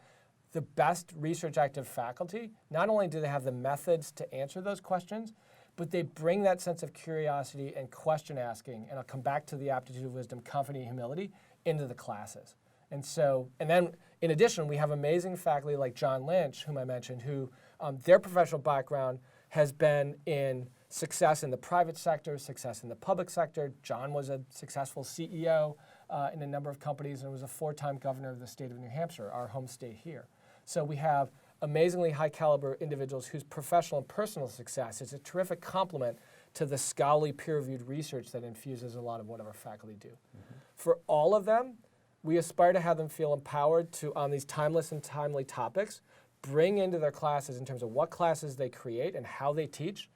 the best research active faculty, not only do they have the methods to answer those questions, but they bring that sense of curiosity and question asking, and I'll come back to the aptitude, wisdom, confidence, and humility, into the classes. And then in addition, we have amazing faculty like John Lynch, whom I mentioned, who their professional background has been in success in the private sector, success in the public sector. John was a successful CEO in a number of companies and was a 4-time governor of the state of New Hampshire, our home state here. So we have amazingly high caliber individuals whose professional and personal success is a terrific complement to the scholarly peer-reviewed research that infuses a lot of what our faculty do. For all of them, we aspire to have them feel empowered to, on these timeless and timely topics, bring into their classes in terms of what classes they create and how they teach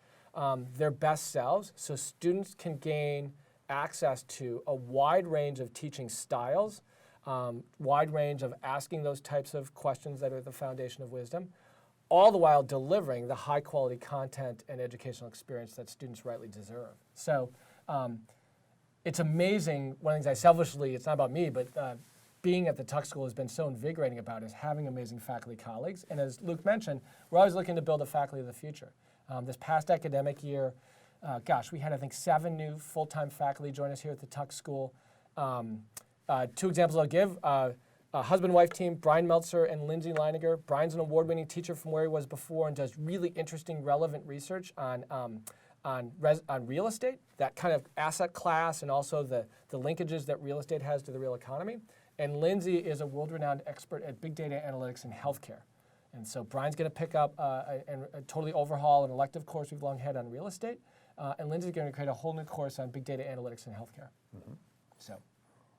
their best selves so students can gain access to a wide range of teaching styles, wide range of asking those types of questions that are the foundation of wisdom, all the while delivering the high quality content and educational experience that students rightly deserve. So it's amazing. One of the things I selfishly, it's not about me, but being at the Tuck School has been so invigorating about is having amazing faculty colleagues. And as Luke mentioned, we're always looking to build a faculty of the future. This past academic year, we had, I think, 7 new full-time faculty join us here at the Tuck School. 2 examples I'll give. husband-wife team, Brian Meltzer and Lindsay Leininger. Brian's an award-winning teacher from where he was before and does really interesting, relevant research on real estate, that kind of asset class, and also the linkages that real estate has to the real economy. And Lindsay is a world-renowned expert at big data analytics in healthcare. And so Brian's going to pick up and totally overhaul an elective course we've long had on real estate. And Lindsay's going to create a whole new course on big data analytics in healthcare. So.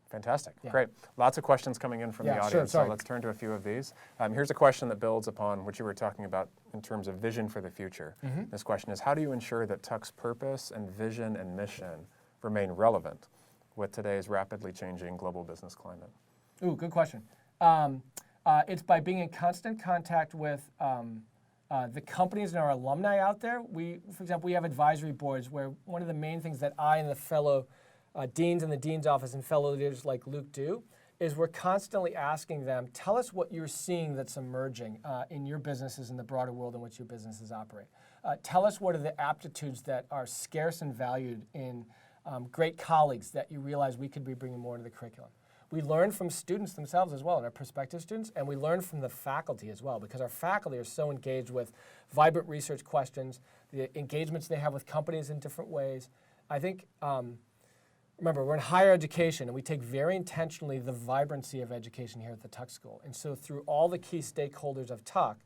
Fantastic. Yeah. Great. Lots of questions coming in from the audience, sure, so let's turn to a few of these. Here's a question that builds upon what you were talking about in terms of vision for the future. This question is, how do you ensure that Tuck's purpose and vision and mission remain relevant with today's rapidly changing global business climate? Ooh, good question. It's by being in constant contact with the companies and our alumni out there. For example, we have advisory boards where one of the main things that I and the fellow deans in the dean's office and fellow leaders like Luke do is we're constantly asking them, tell us what you're seeing that's emerging in your businesses and the broader world in which your businesses operate. Tell us what are the aptitudes that are scarce and valued in great colleagues that you realize we could be bringing more into the curriculum. We learn from students themselves as well, and our prospective students, and we learn from the faculty as well, because our faculty are so engaged with vibrant research questions, the engagements they have with companies in different ways. I think, remember, we're in higher education, and we take very intentionally the vibrancy of education here at the Tuck School. And so through all the key stakeholders of Tuck,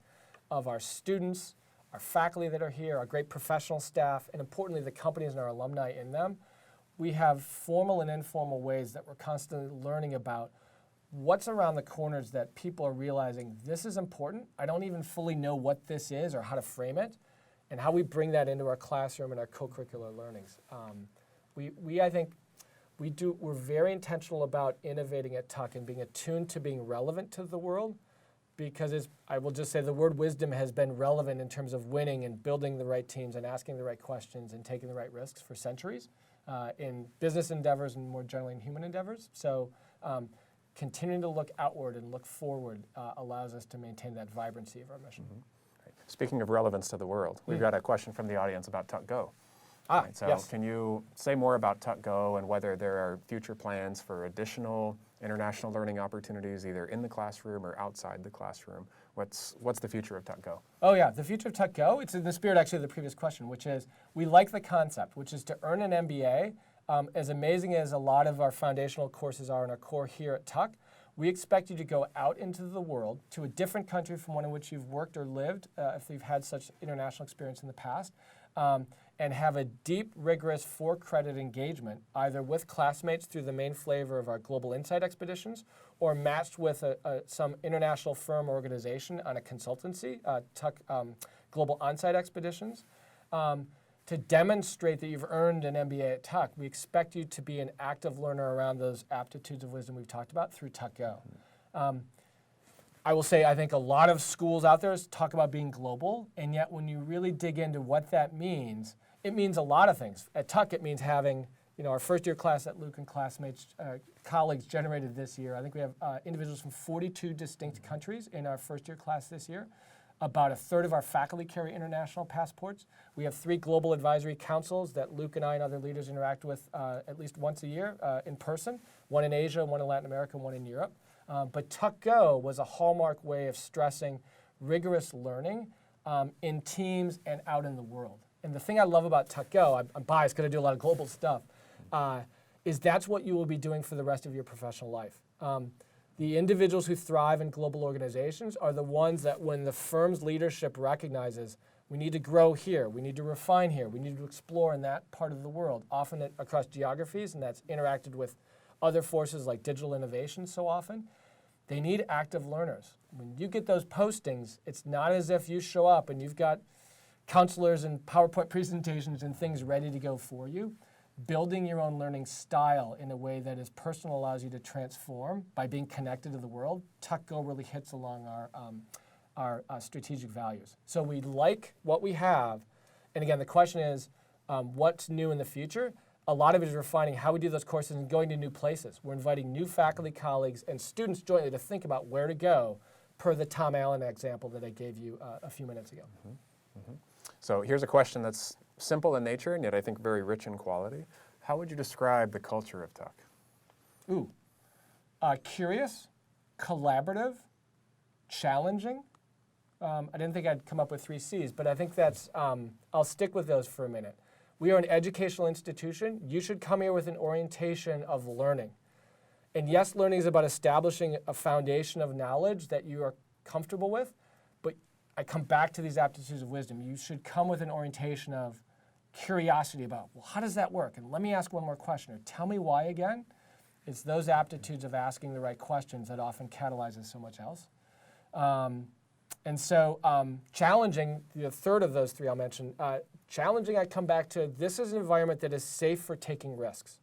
of our students, our faculty that are here, our great professional staff, and importantly, the companies and our alumni in them, we have formal and informal ways that we're constantly learning about what's around the corners that people are realizing this is important. I don't even fully know what this is or how to frame it, and how we bring that into our classroom and our co-curricular learnings. I think we're very intentional about innovating at Tuck and being attuned to being relevant to the world, because I will just say the word wisdom has been relevant in terms of winning and building the right teams and asking the right questions and taking the right risks for centuries. In business endeavors and more generally in human endeavors. So continuing to look outward and look forward allows us to maintain that vibrancy of our mission. Right. Speaking of relevance to the world, we've got a question from the audience about Tuck Go. Right, so yes. Can you say more about Tuck Go and whether there are future plans for additional international learning opportunities either in the classroom or outside the classroom? What's the future of Tuck Go? Oh yeah, the future of Tuck Go, it's in the spirit actually of the previous question, which is we like the concept, which is to earn an MBA. As amazing as a lot of our foundational courses are in our core here at Tuck, we expect you to go out into the world to a different country from one in which you've worked or lived, if you've had such international experience in the past, and have a deep, rigorous 4-credit engagement, either with classmates through the main flavor of our Global Insight expeditions, or matched with some international firm or organization on a consultancy, Tuck Global Onsite expeditions. To demonstrate that you've earned an MBA at Tuck, we expect you to be an active learner around those aptitudes of wisdom we've talked about through Tuck Go. I will say I think a lot of schools out there talk about being global, and yet when you really dig into what that means, it means a lot of things. At Tuck, it means having our first-year class that Luke and colleagues generated this year. I think we have individuals from 42 distinct countries in our first-year class this year. About a third of our faculty carry international passports. We have 3 global advisory councils that Luke and I and other leaders interact with at least once a year in person, one in Asia, one in Latin America, one in Europe. But Tuck Go was a hallmark way of stressing rigorous learning in teams and out in the world. And the thing I love about Tuck Go, I'm biased because I do a lot of global stuff, is that's what you will be doing for the rest of your professional life. The individuals who thrive in global organizations are the ones that when the firm's leadership recognizes we need to grow here, we need to refine here, we need to explore in that part of the world, often across geographies, and that's interacted with other forces like digital innovation so often, they need active learners. When you get those postings, it's not as if you show up and you've got counselors and PowerPoint presentations and things ready to go for you. Building your own learning style in a way that is personal allows you to transform by being connected to the world. Tuck Go really hits along our strategic values. So we like what we have. And again, the question is, what's new in the future? A lot of it is refining how we do those courses and going to new places. We're inviting new faculty, colleagues, and students jointly to think about where to go per the Tom Allen example that I gave you a few minutes ago. So here's a question that's simple in nature and yet I think very rich in quality. How would you describe the culture of Tuck? Curious, collaborative, challenging. I didn't think I'd come up with 3 C's, but I think that's, I'll stick with those for a minute. We are an educational institution. You should come here with an orientation of learning. And yes, learning is about establishing a foundation of knowledge that you are comfortable with, but I come back to these aptitudes of wisdom. You should come with an orientation of curiosity about, well, how does that work? And let me ask one more question, or tell me why again. It's those aptitudes of asking the right questions that often catalyzes so much else. And so challenging, the third of those 3 I'll mention, challenging, I come back to, this is an environment that is safe for taking risks.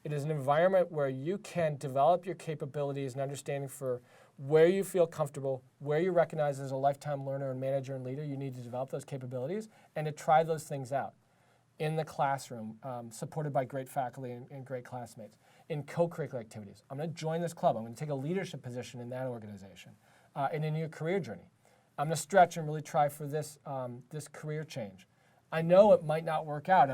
It is an environment where you can develop your capabilities and understanding for where you feel comfortable, where you recognize as a lifetime learner and manager and leader, you need to develop those capabilities and to try those things out in the classroom, supported by great faculty and great classmates, in co-curricular activities. I'm going to join this club. I'm going to take a leadership position in that organization, and in your career journey. I'm going to stretch and really try for this, this career change. I know it might not work out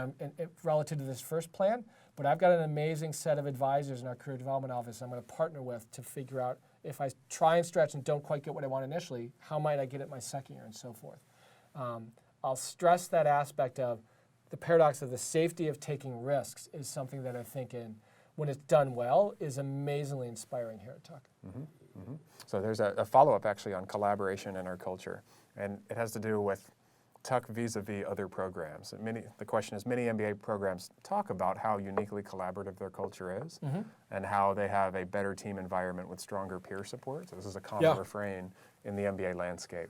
relative to this first plan, but I've got an amazing set of advisors in our career development office I'm going to partner with to figure out if I try and stretch and don't quite get what I want initially, how might I get it my second year and so forth. I'll stress that aspect of the paradox of the safety of taking risks is something that I think when it's done well is amazingly inspiring here at Tuck. Mm-hmm. Mm-hmm. So there's a follow-up actually on collaboration in our culture, and it has to do with Tuck vis-a-vis other programs. The question is, many MBA programs talk about how uniquely collaborative their culture is, and how they have a better team environment with stronger peer support. So this is a common refrain in the MBA landscape.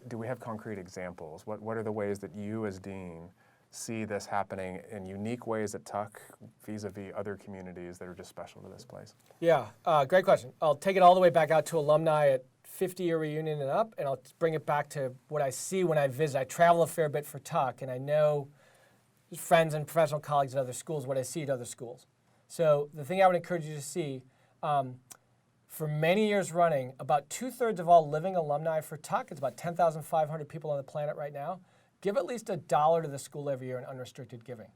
Do we have concrete examples? What are the ways that you as dean see this happening in unique ways at Tuck vis-a-vis other communities that are just special to this place? Yeah, great question. I'll take it all the way back out to alumni at 50-year reunion and up, and I'll bring it back to what I see when I visit. I travel a fair bit for Tuck, and I know friends and professional colleagues at other schools, what I see at other schools. So the thing I would encourage you to see, for many years running, about 2/3 of all living alumni for Tuck, it's about 10,500 people on the planet right now, give at least $1 to the school every year in unrestricted giving.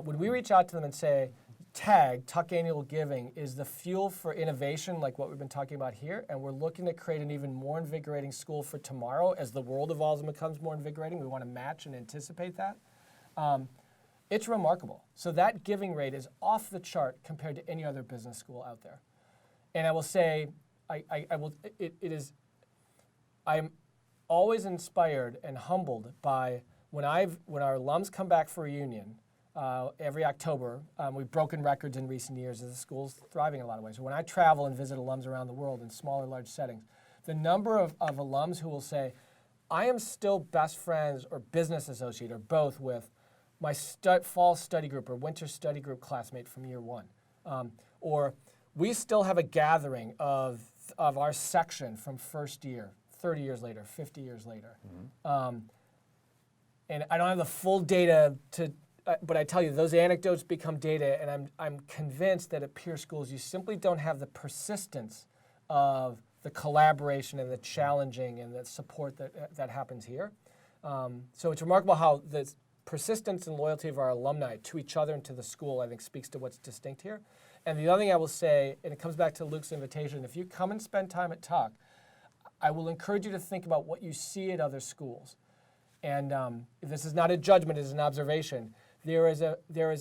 When we reach out to them and say, TAG, Tuck Annual Giving, is the fuel for innovation like what we've been talking about here, and we're looking to create an even more invigorating school for tomorrow as the world evolves and becomes more invigorating. We want to match and anticipate that. It's remarkable. So that giving rate is off the chart compared to any other business school out there. And I will say, I'm always inspired and humbled by when our alums come back for reunion every October. We've broken records in recent years as the school's thriving in a lot of ways. So when I travel and visit alums around the world in small or large settings, the number of alums who will say, I am still best friends or business associate or both with my fall study group or winter study group classmate from year 1. Or we still have a gathering of our section from first year, 30 years later, 50 years later. And I don't have the full data but I tell you, those anecdotes become data, and I'm convinced that at peer schools, you simply don't have the persistence of the collaboration and the challenging and the support that happens here. So it's remarkable how the persistence and loyalty of our alumni to each other and to the school, I think, speaks to what's distinct here. And the other thing I will say, and it comes back to Luke's invitation, if you come and spend time at Tuck, I will encourage you to think about what you see at other schools. And this is not a judgment, it is an observation. There is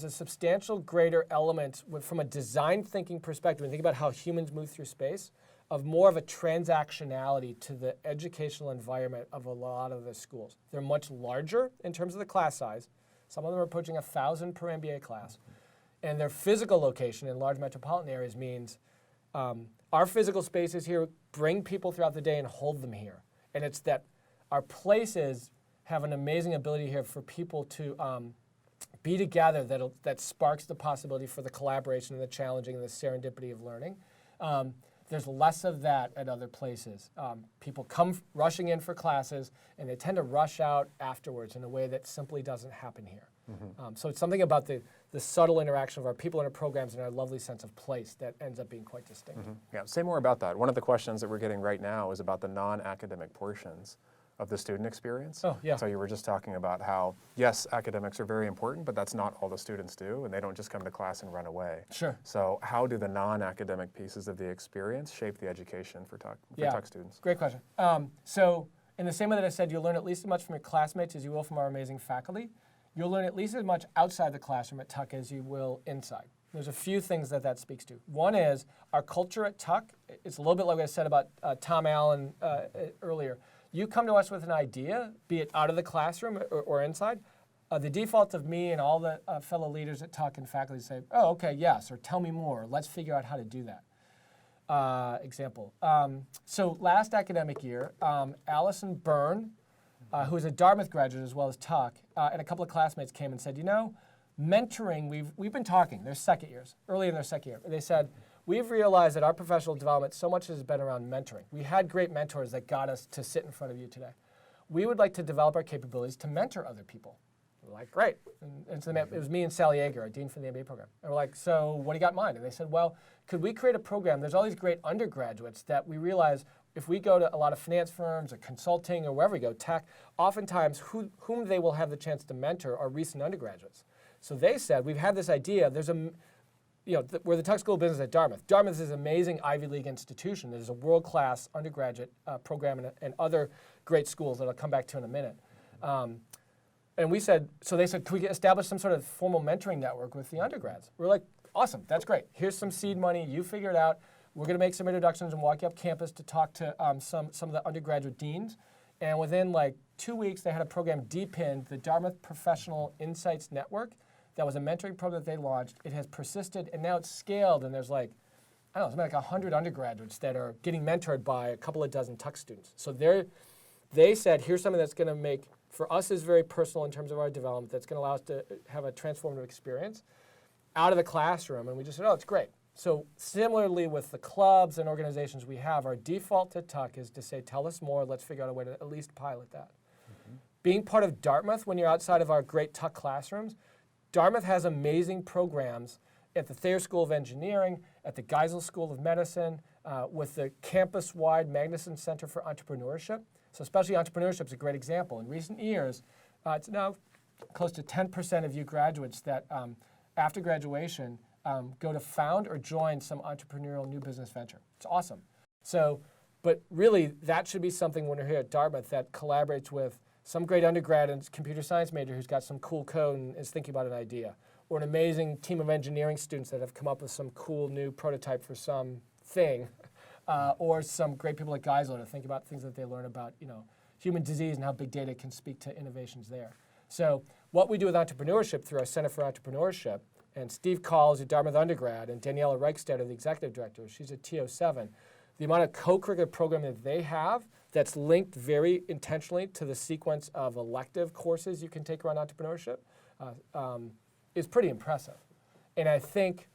a substantial greater element from a design thinking perspective, and think about how humans move through space, of more of a transactionality to the educational environment of a lot of the schools. They're much larger in terms of the class size. Some of them are approaching 1,000 per MBA class. And their physical location in large metropolitan areas means our physical spaces here bring people throughout the day and hold them here. And it's that our places have an amazing ability here for people to be together that sparks the possibility for the collaboration and the challenging and the serendipity of learning. There's less of that at other places. People come rushing in for classes, and they tend to rush out afterwards in a way that simply doesn't happen here. So it's something about the subtle interaction of our people and our programs and our lovely sense of place that ends up being quite distinct. Yeah, say more about that. One of the questions that we're getting right now is about the non-academic portions of the student experience. Oh, yeah. So you were just talking about how, yes, academics are very important, but that's not all the students do, and they don't just come to class and run away. Sure. So how do the non-academic pieces of the experience shape the education for Tuck students? Great question. So in the same way that I said you'll learn at least as much from your classmates as you will from our amazing faculty, you'll learn at least as much outside the classroom at Tuck as you will inside. There's a few things that speaks to. One is our culture at Tuck. It's a little bit like what I said about Tom Allen earlier. You come to us with an idea, be it out of the classroom or inside. The default of me and all the fellow leaders at Tuck and faculty say, oh, okay, yes, or tell me more. Let's figure out how to do that. Example. So last academic year, Allison Byrne, who is a Dartmouth graduate as well as Tuck, and a couple of classmates came and said, you know, mentoring, we've been talking, they're second years, early in their second year. They said, we've realized that our professional development, so much has been around mentoring. We had great mentors that got us to sit in front of you today. We would like to develop our capabilities to mentor other people. We're like, great. And so it was me and Sally Yeager, our dean for the MBA program. And we're like, so what do you got in mind? And they said, well, could we create a program? There's all these great undergraduates that we realize if we go to a lot of finance firms or consulting or wherever we go, tech, oftentimes whom they will have the chance to mentor are recent undergraduates. So they said, we've had this idea, we're the Tuck School of Business at Dartmouth. Dartmouth is an amazing Ivy League institution. There's a world-class undergraduate program and other great schools that I'll come back to in a minute. And we said, so they said, could we establish some sort of formal mentoring network with the undergrads? We're like, awesome, that's great. Here's some seed money, you figure it out. We're gonna make some introductions and walk you up campus to talk to some of the undergraduate deans. And within like 2 weeks, they had a program deepened, the Dartmouth Professional Insights Network. That was a mentoring program that they launched. It has persisted, and now it's scaled, and there's like, I don't know, something like 100 undergraduates that are getting mentored by a couple of dozen Tuck students. So they said, here's something that's gonna make, for us is very personal in terms of our development, that's gonna allow us to have a transformative experience out of the classroom, and we just said, oh, it's great. So similarly with the clubs and organizations we have, our default to Tuck is to say, tell us more, let's figure out a way to at least pilot that. Being part of Dartmouth, when you're outside of our great Tuck classrooms, Dartmouth has amazing programs at the Thayer School of Engineering, at the Geisel School of Medicine, with the campus-wide Magnuson Center for Entrepreneurship. So especially entrepreneurship is a great example. In recent years, it's now close to 10% of you graduates that after graduation go to found or join some entrepreneurial new business venture. It's awesome. So, but really that should be something when you're here at Dartmouth that collaborates with some great undergrad and computer science major who's got some cool code and is thinking about an idea, or an amazing team of engineering students that have come up with some cool new prototype for some thing, or some great people at Geisel to think about things that they learn about, human disease and how big data can speak to innovations there. So what we do with entrepreneurship through our Center for Entrepreneurship, and Steve Call is a Dartmouth undergrad, and Daniela Reichstetter, the executive director, she's a TO7. The amount of co-curricular programming that they have that's linked very intentionally to the sequence of elective courses you can take around entrepreneurship is pretty impressive. And I think,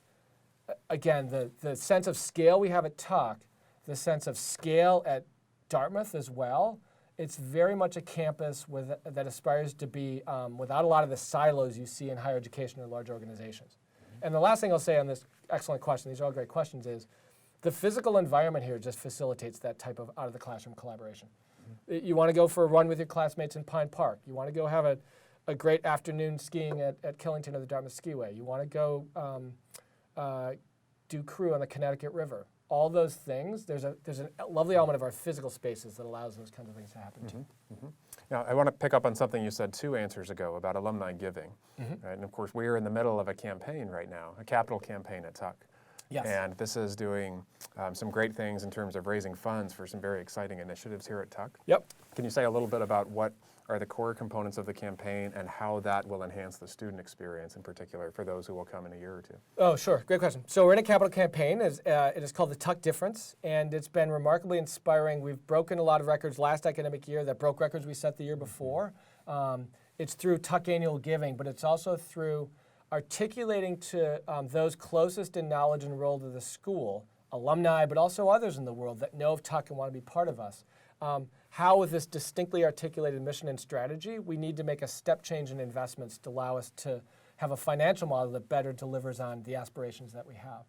again, the sense of scale we have at Tuck, the sense of scale at Dartmouth as well, it's very much a campus that aspires to be without a lot of the silos you see in higher education or large organizations. And the last thing I'll say on this excellent question, these are all great questions, is the physical environment here just facilitates that type of out-of-the-classroom collaboration. You want to go for a run with your classmates in Pine Park. You want to go have a great afternoon skiing at Killington or the Dartmouth Skiway. You want to go do crew on the Connecticut River. All those things, there's a lovely element of our physical spaces that allows those kinds of things to happen too. Now, I want to pick up on something you said 2 answers ago about alumni giving. Right? And of course, we're in the middle of a campaign right now, a capital campaign at Tuck. Yes. And this is doing some great things in terms of raising funds for some very exciting initiatives here at Tuck. Yep. Can you say a little bit about what are the core components of the campaign and how that will enhance the student experience in particular for those who will come in a year or 2? Oh, sure. Great question. So we're in a capital campaign. It is called the Tuck Difference, and it's been remarkably inspiring. We've broken a lot of records last academic year that broke records we set the year before. It's through Tuck annual giving, but it's also through articulating to those closest in knowledge and role to the school, alumni, but also others in the world that know of Tuck and want to be part of us, how with this distinctly articulated mission and strategy, we need to make a step change in investments to allow us to have a financial model that better delivers on the aspirations that we have.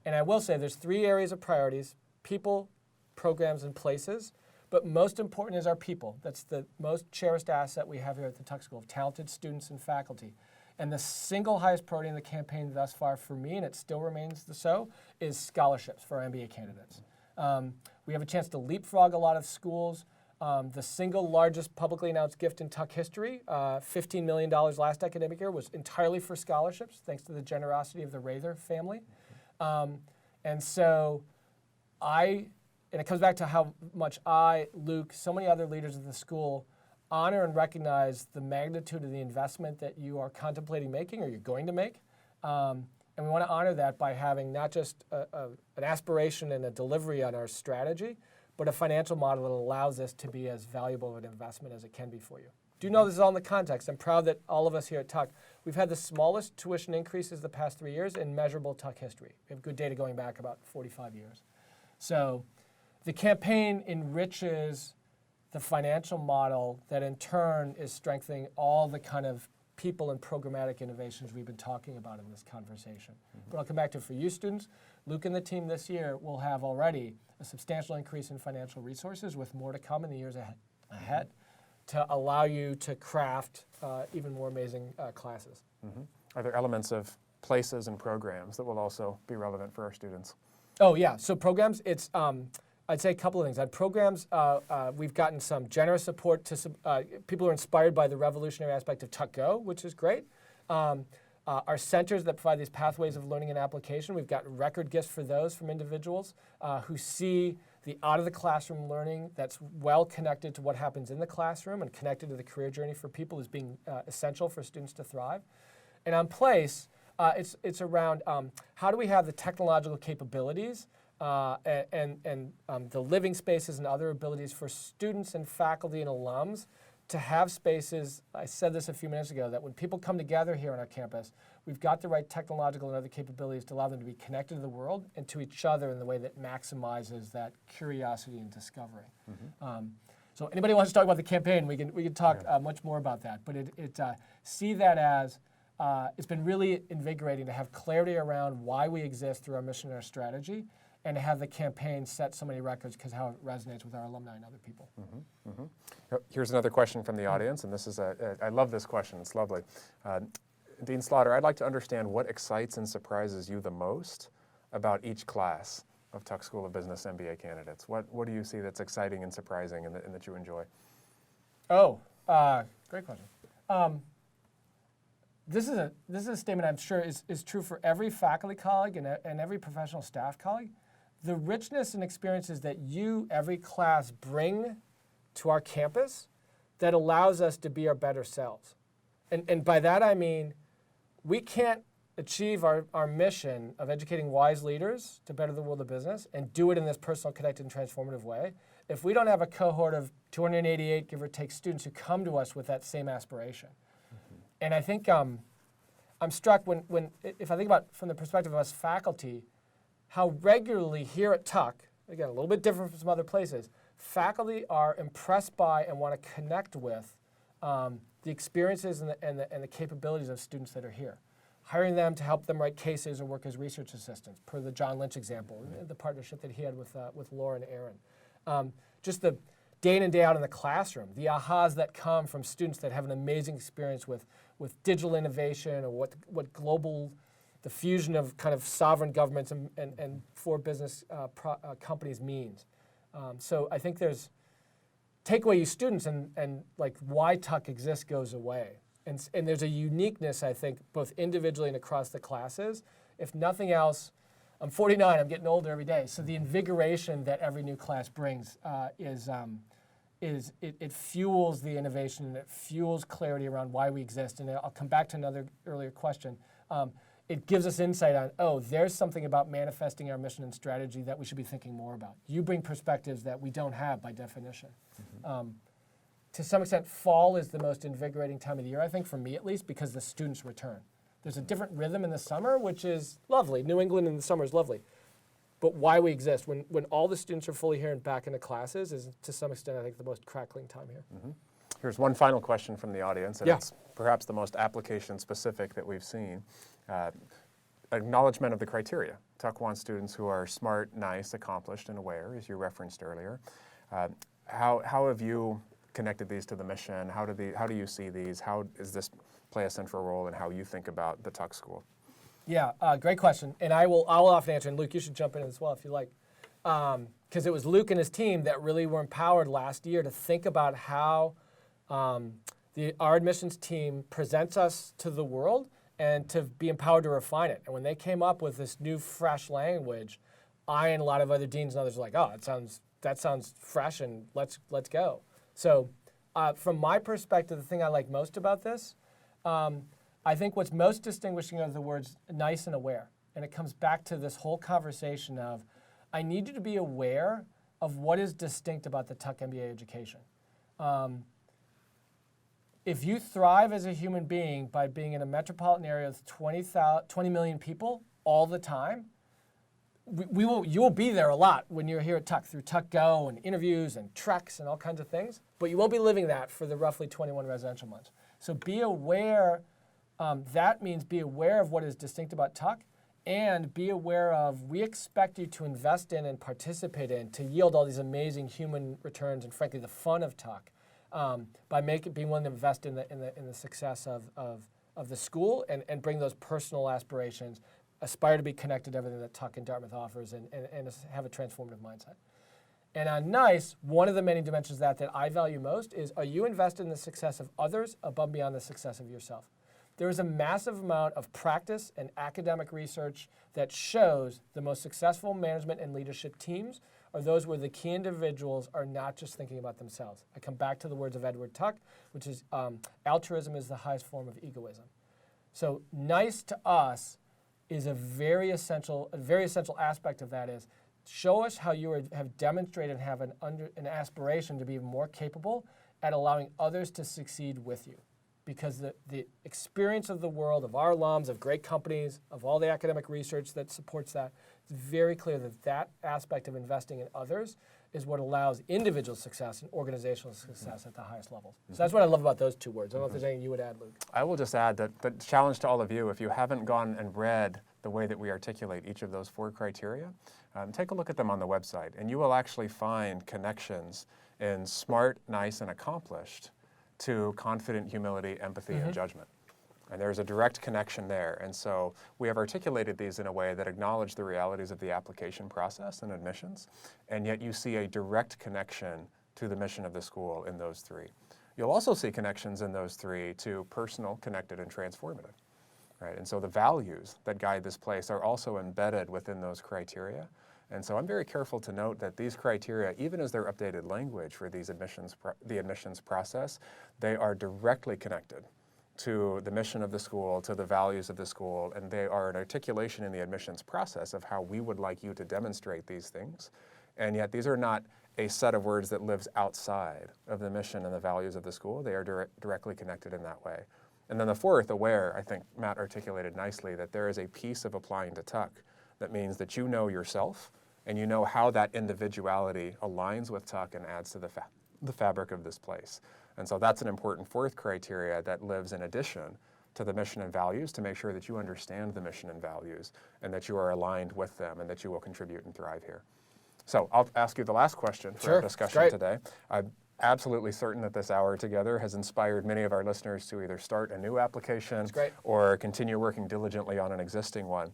And I will say there's 3 areas of priorities: people, programs, and places. but most important is our people. That's the most cherished asset we have here at the Tuck School, of talented students and faculty. And the single highest priority in the campaign thus far for me, and it still remains so, is scholarships for our MBA candidates. We have a chance to leapfrog a lot of schools. The single largest publicly announced gift in Tuck history, $15 million last academic year, was entirely for scholarships, thanks to the generosity of the Rather family. And so and it comes back to how much I, Luke, so many other leaders of the school honor and recognize the magnitude of the investment that you are contemplating making or you're going to make. And we want to honor that by having not just an aspiration and a delivery on our strategy, but a financial model that allows this to be as valuable of an investment as it can be for you. Do know this is all in the context. I'm proud that all of us here at Tuck, we've had the smallest tuition increases the past 3 years in measurable Tuck history. We have good data going back about 45 years. So the campaign enriches the financial model that in turn is strengthening all the kind of people and programmatic innovations we've been talking about in this conversation. But I'll come back to it for you students. Luke and the team this year will have already a substantial increase in financial resources with more to come in the years ahead to allow you to craft even more amazing classes. Are there elements of places and programs that will also be relevant for our students? Oh yeah, so programs, it's I'd say a couple of things. On programs, we've gotten some generous support to people who are inspired by the revolutionary aspect of Tuck Go, which is great. Our centers that provide these pathways of learning and application, we've got record gifts for those from individuals who see the out-of-the-classroom learning that's well connected to what happens in the classroom and connected to the career journey for people as being essential for students to thrive. And on place, it's around how do we have the technological capabilities and the living spaces and other abilities for students and faculty and alums to have spaces. I said this a few minutes ago, that when people come together here on our campus, we've got the right technological and other capabilities to allow them to be connected to the world and to each other in the way that maximizes that curiosity and discovery. So anybody wants to talk about the campaign, we can talk much more about that. But see that as it's been really invigorating to have clarity around why we exist through our mission and our strategy, and to have the campaign set so many records because how it resonates with our alumni and other people. Here's another question from the audience, and this is I love this question, it's lovely. Dean Slaughter, I'd like to understand what excites and surprises you the most about each class of Tuck School of Business MBA candidates. What do you see that's exciting and surprising and that you enjoy? Oh, great question. This is a statement I'm sure is true for every faculty colleague and every professional staff colleague. The richness and experiences that every class, bring to our campus that allows us to be our better selves. And by that I mean, we can't achieve our mission of educating wise leaders to better the world of business and do it in this personal, connected, and transformative way if we don't have a cohort of 288, give or take, students who come to us with that same aspiration. And I think I'm struck if I think about from the perspective of us faculty, how regularly here at Tuck, again, a little bit different from some other places, faculty are impressed by and want to connect with the experiences and the capabilities of students that are here. Hiring them to help them write cases or work as research assistants, per the John Lynch example, the partnership that he had with Laura and Aaron. Just the day in and day out in the classroom, the ahas that come from students that have an amazing experience with digital innovation or what global, the fusion of kind of sovereign governments and for business companies means. So I think take away you students and like why Tuck exists goes away. And there's a uniqueness, I think, both individually and across the classes. If nothing else, I'm 49, I'm getting older every day. So the invigoration that every new class brings it fuels the innovation and it fuels clarity around why we exist. And I'll come back to another earlier question. It gives us insight on, there's something about manifesting our mission and strategy that we should be thinking more about. You bring perspectives that we don't have by definition. To some extent, fall is the most invigorating time of the year, I think, for me at least, because the students return. There's a different rhythm in the summer, which is lovely. New England in the summer is lovely. But why we exist, when all the students are fully here and back in the classes, is to some extent, I think, the most crackling time here. Here's one final question from the audience, and it's perhaps the most application-specific that we've seen. Acknowledgement of the criteria. Tuck wants students who are smart, nice, accomplished, and aware, as you referenced earlier. How have you connected these to the mission? How do you see these? How does this play a central role in how you think about the Tuck School? Yeah, great question. And I will often answer, and Luke, you should jump in as well if you like. Because it was Luke and his team that really were empowered last year to think about how our admissions team presents us to the world and to be empowered to refine it. And when they came up with this new, fresh language, I and a lot of other deans and others were like, oh, that sounds fresh, and let's go. So from my perspective, the thing I like most about this, I think what's most distinguishing are the words nice and aware. And it comes back to this whole conversation of, I need you to be aware of what is distinct about the Tuck MBA education. If you thrive as a human being by being in a metropolitan area with 20 million people all the time, you will be there a lot when you're here at Tuck, through Tuck Go and interviews and treks and all kinds of things, but you won't be living that for the roughly 21 residential months. So be aware, that means be aware of what is distinct about Tuck, and be aware of, we expect you to invest in and participate in to yield all these amazing human returns and frankly the fun of Tuck by being willing to invest in the success of the school and bring those personal aspirations, aspire to be connected to everything that Tuck and Dartmouth offers, and have a transformative mindset. And on NICE, one of the many dimensions that I value most is, are you invested in the success of others above and beyond the success of yourself? There is a massive amount of practice and academic research that shows the most successful management and leadership teams are those where the key individuals are not just thinking about themselves. I come back to the words of Edward Tuck, which is altruism is the highest form of egoism. So NICE to us is a very essential aspect of that is, show us how you have demonstrated and have an aspiration to be more capable at allowing others to succeed with you. Because the experience of the world, of our alums, of great companies, of all the academic research that supports that, it's very clear that aspect of investing in others is what allows individual success and organizational success at the highest levels. So that's what I love about those two words. I don't know if there's anything you would add, Luke. I will just add that the challenge to all of you, if you haven't gone and read the way that we articulate each of those 4 criteria, take a look at them on the website, and you will actually find connections in smart, nice, and accomplished to confident, humility, empathy, and judgment. And there's a direct connection there. And so we have articulated these in a way that acknowledge the realities of the application process and admissions, and yet you see a direct connection to the mission of the school in those 3. You'll also see connections in those 3 to personal, connected, and transformative. Right? And so the values that guide this place are also embedded within those criteria. And so I'm very careful to note that these criteria, even as they're updated language for these the admissions process, they are directly connected to the mission of the school, to the values of the school, and they are an articulation in the admissions process of how we would like you to demonstrate these things. And yet these are not a set of words that lives outside of the mission and the values of the school. They are directly connected in that way. And then the 4th, aware, I think Matt articulated nicely that there is a piece of applying to Tuck that means that you know yourself and you know how that individuality aligns with Tuck and adds to the fabric of this place. And so that's an important 4th criteria that lives in addition to the mission and values to make sure that you understand the mission and values and that you are aligned with them and that you will contribute and thrive here. So I'll ask you the last question for our discussion today. I'm absolutely certain that this hour together has inspired many of our listeners to either start a new application or continue working diligently on an existing one.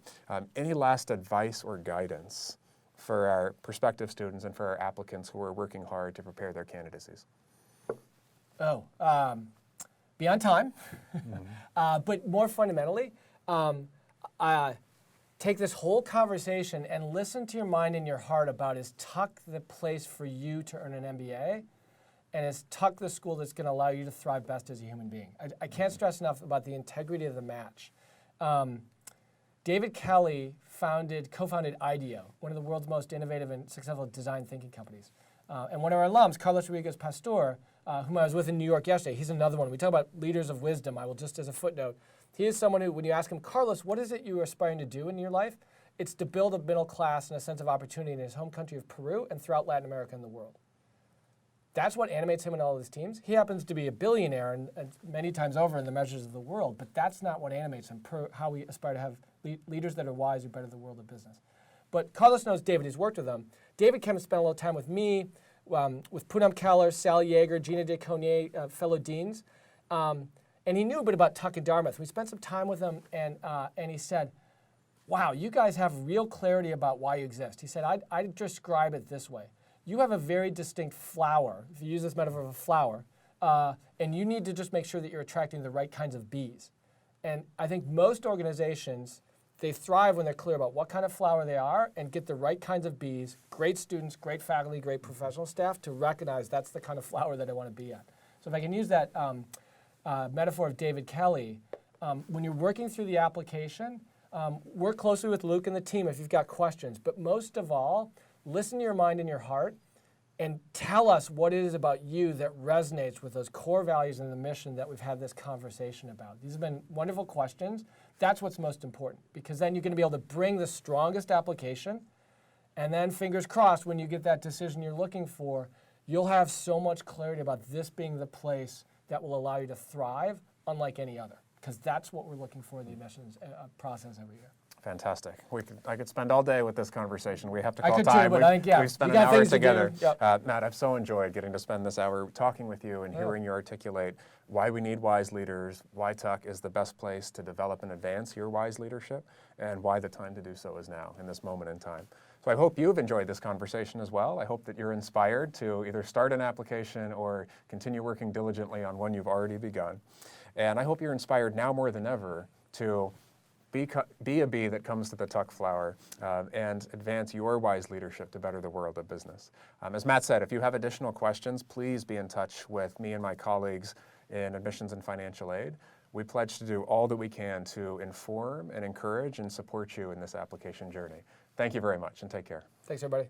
Any last advice or guidance for our prospective students and for our applicants who are working hard to prepare their candidacies? Be on time, but more fundamentally, take this whole conversation and listen to your mind and your heart about, is Tuck the place for you to earn an MBA? And is Tuck the school that's going to allow you to thrive best as a human being? I can't stress enough about the integrity of the match. David Kelly co-founded IDEO, one of the world's most innovative and successful design thinking companies. And one of our alums, Carlos Rodriguez-Pastor, whom I was with in New York yesterday, he's another one. We talk about leaders of wisdom. I will just, as a footnote, he is someone who, when you ask him, Carlos, what is it you are aspiring to do in your life? It's to build a middle class and a sense of opportunity in his home country of Peru and throughout Latin America and the world. That's what animates him and all of his teams. He happens to be a billionaire and many times over in the measures of the world, but that's not what animates him, how we aspire to have leaders that are wise who better the world of business. But Carlos knows David. He's worked with him. David came and spent a little time with me with Poonam Keller, Sal Yeager, Gina DeConier, fellow deans. And he knew a bit about Tuck and Dartmouth. We spent some time with him, and he said, wow, you guys have real clarity about why you exist. He said, I'd describe it this way. You have a very distinct flower, if you use this metaphor of a flower, and you need to just make sure that you're attracting the right kinds of bees. And I think most organizations, they thrive when they're clear about what kind of flower they are and get the right kinds of bees, great students, great faculty, great professional staff to recognize that's the kind of flower that I want to be at. So if I can use that metaphor of David Kelly, when you're working through the application, work closely with Luke and the team if you've got questions. But most of all, listen to your mind and your heart and tell us what it is about you that resonates with those core values and the mission that we've had this conversation about. These have been wonderful questions. That's what's most important, because then you're going to be able to bring the strongest application, and then fingers crossed, when you get that decision you're looking for, you'll have so much clarity about this being the place that will allow you to thrive unlike any other, because that's what we're looking for in the admissions process every year. Fantastic. I could spend all day with this conversation. We have to I call could time. too, but I think, yeah, We've spent you an got hour things to do. together. Yep. Matt, I've so enjoyed getting to spend this hour talking with you and hearing you articulate why we need wise leaders, why Tuck is the best place to develop and advance your wise leadership, and why the time to do so is now, in this moment in time. So I hope you've enjoyed this conversation as well. I hope that you're inspired to either start an application or continue working diligently on one you've already begun. And I hope you're inspired now more than ever to be a bee that comes to the Tuck flower and advance your wise leadership to better the world of business. As Matt said, if you have additional questions, please be in touch with me and my colleagues in admissions and financial aid. We pledge to do all that we can to inform and encourage and support you in this application journey. Thank you very much, and take care. Thanks, everybody.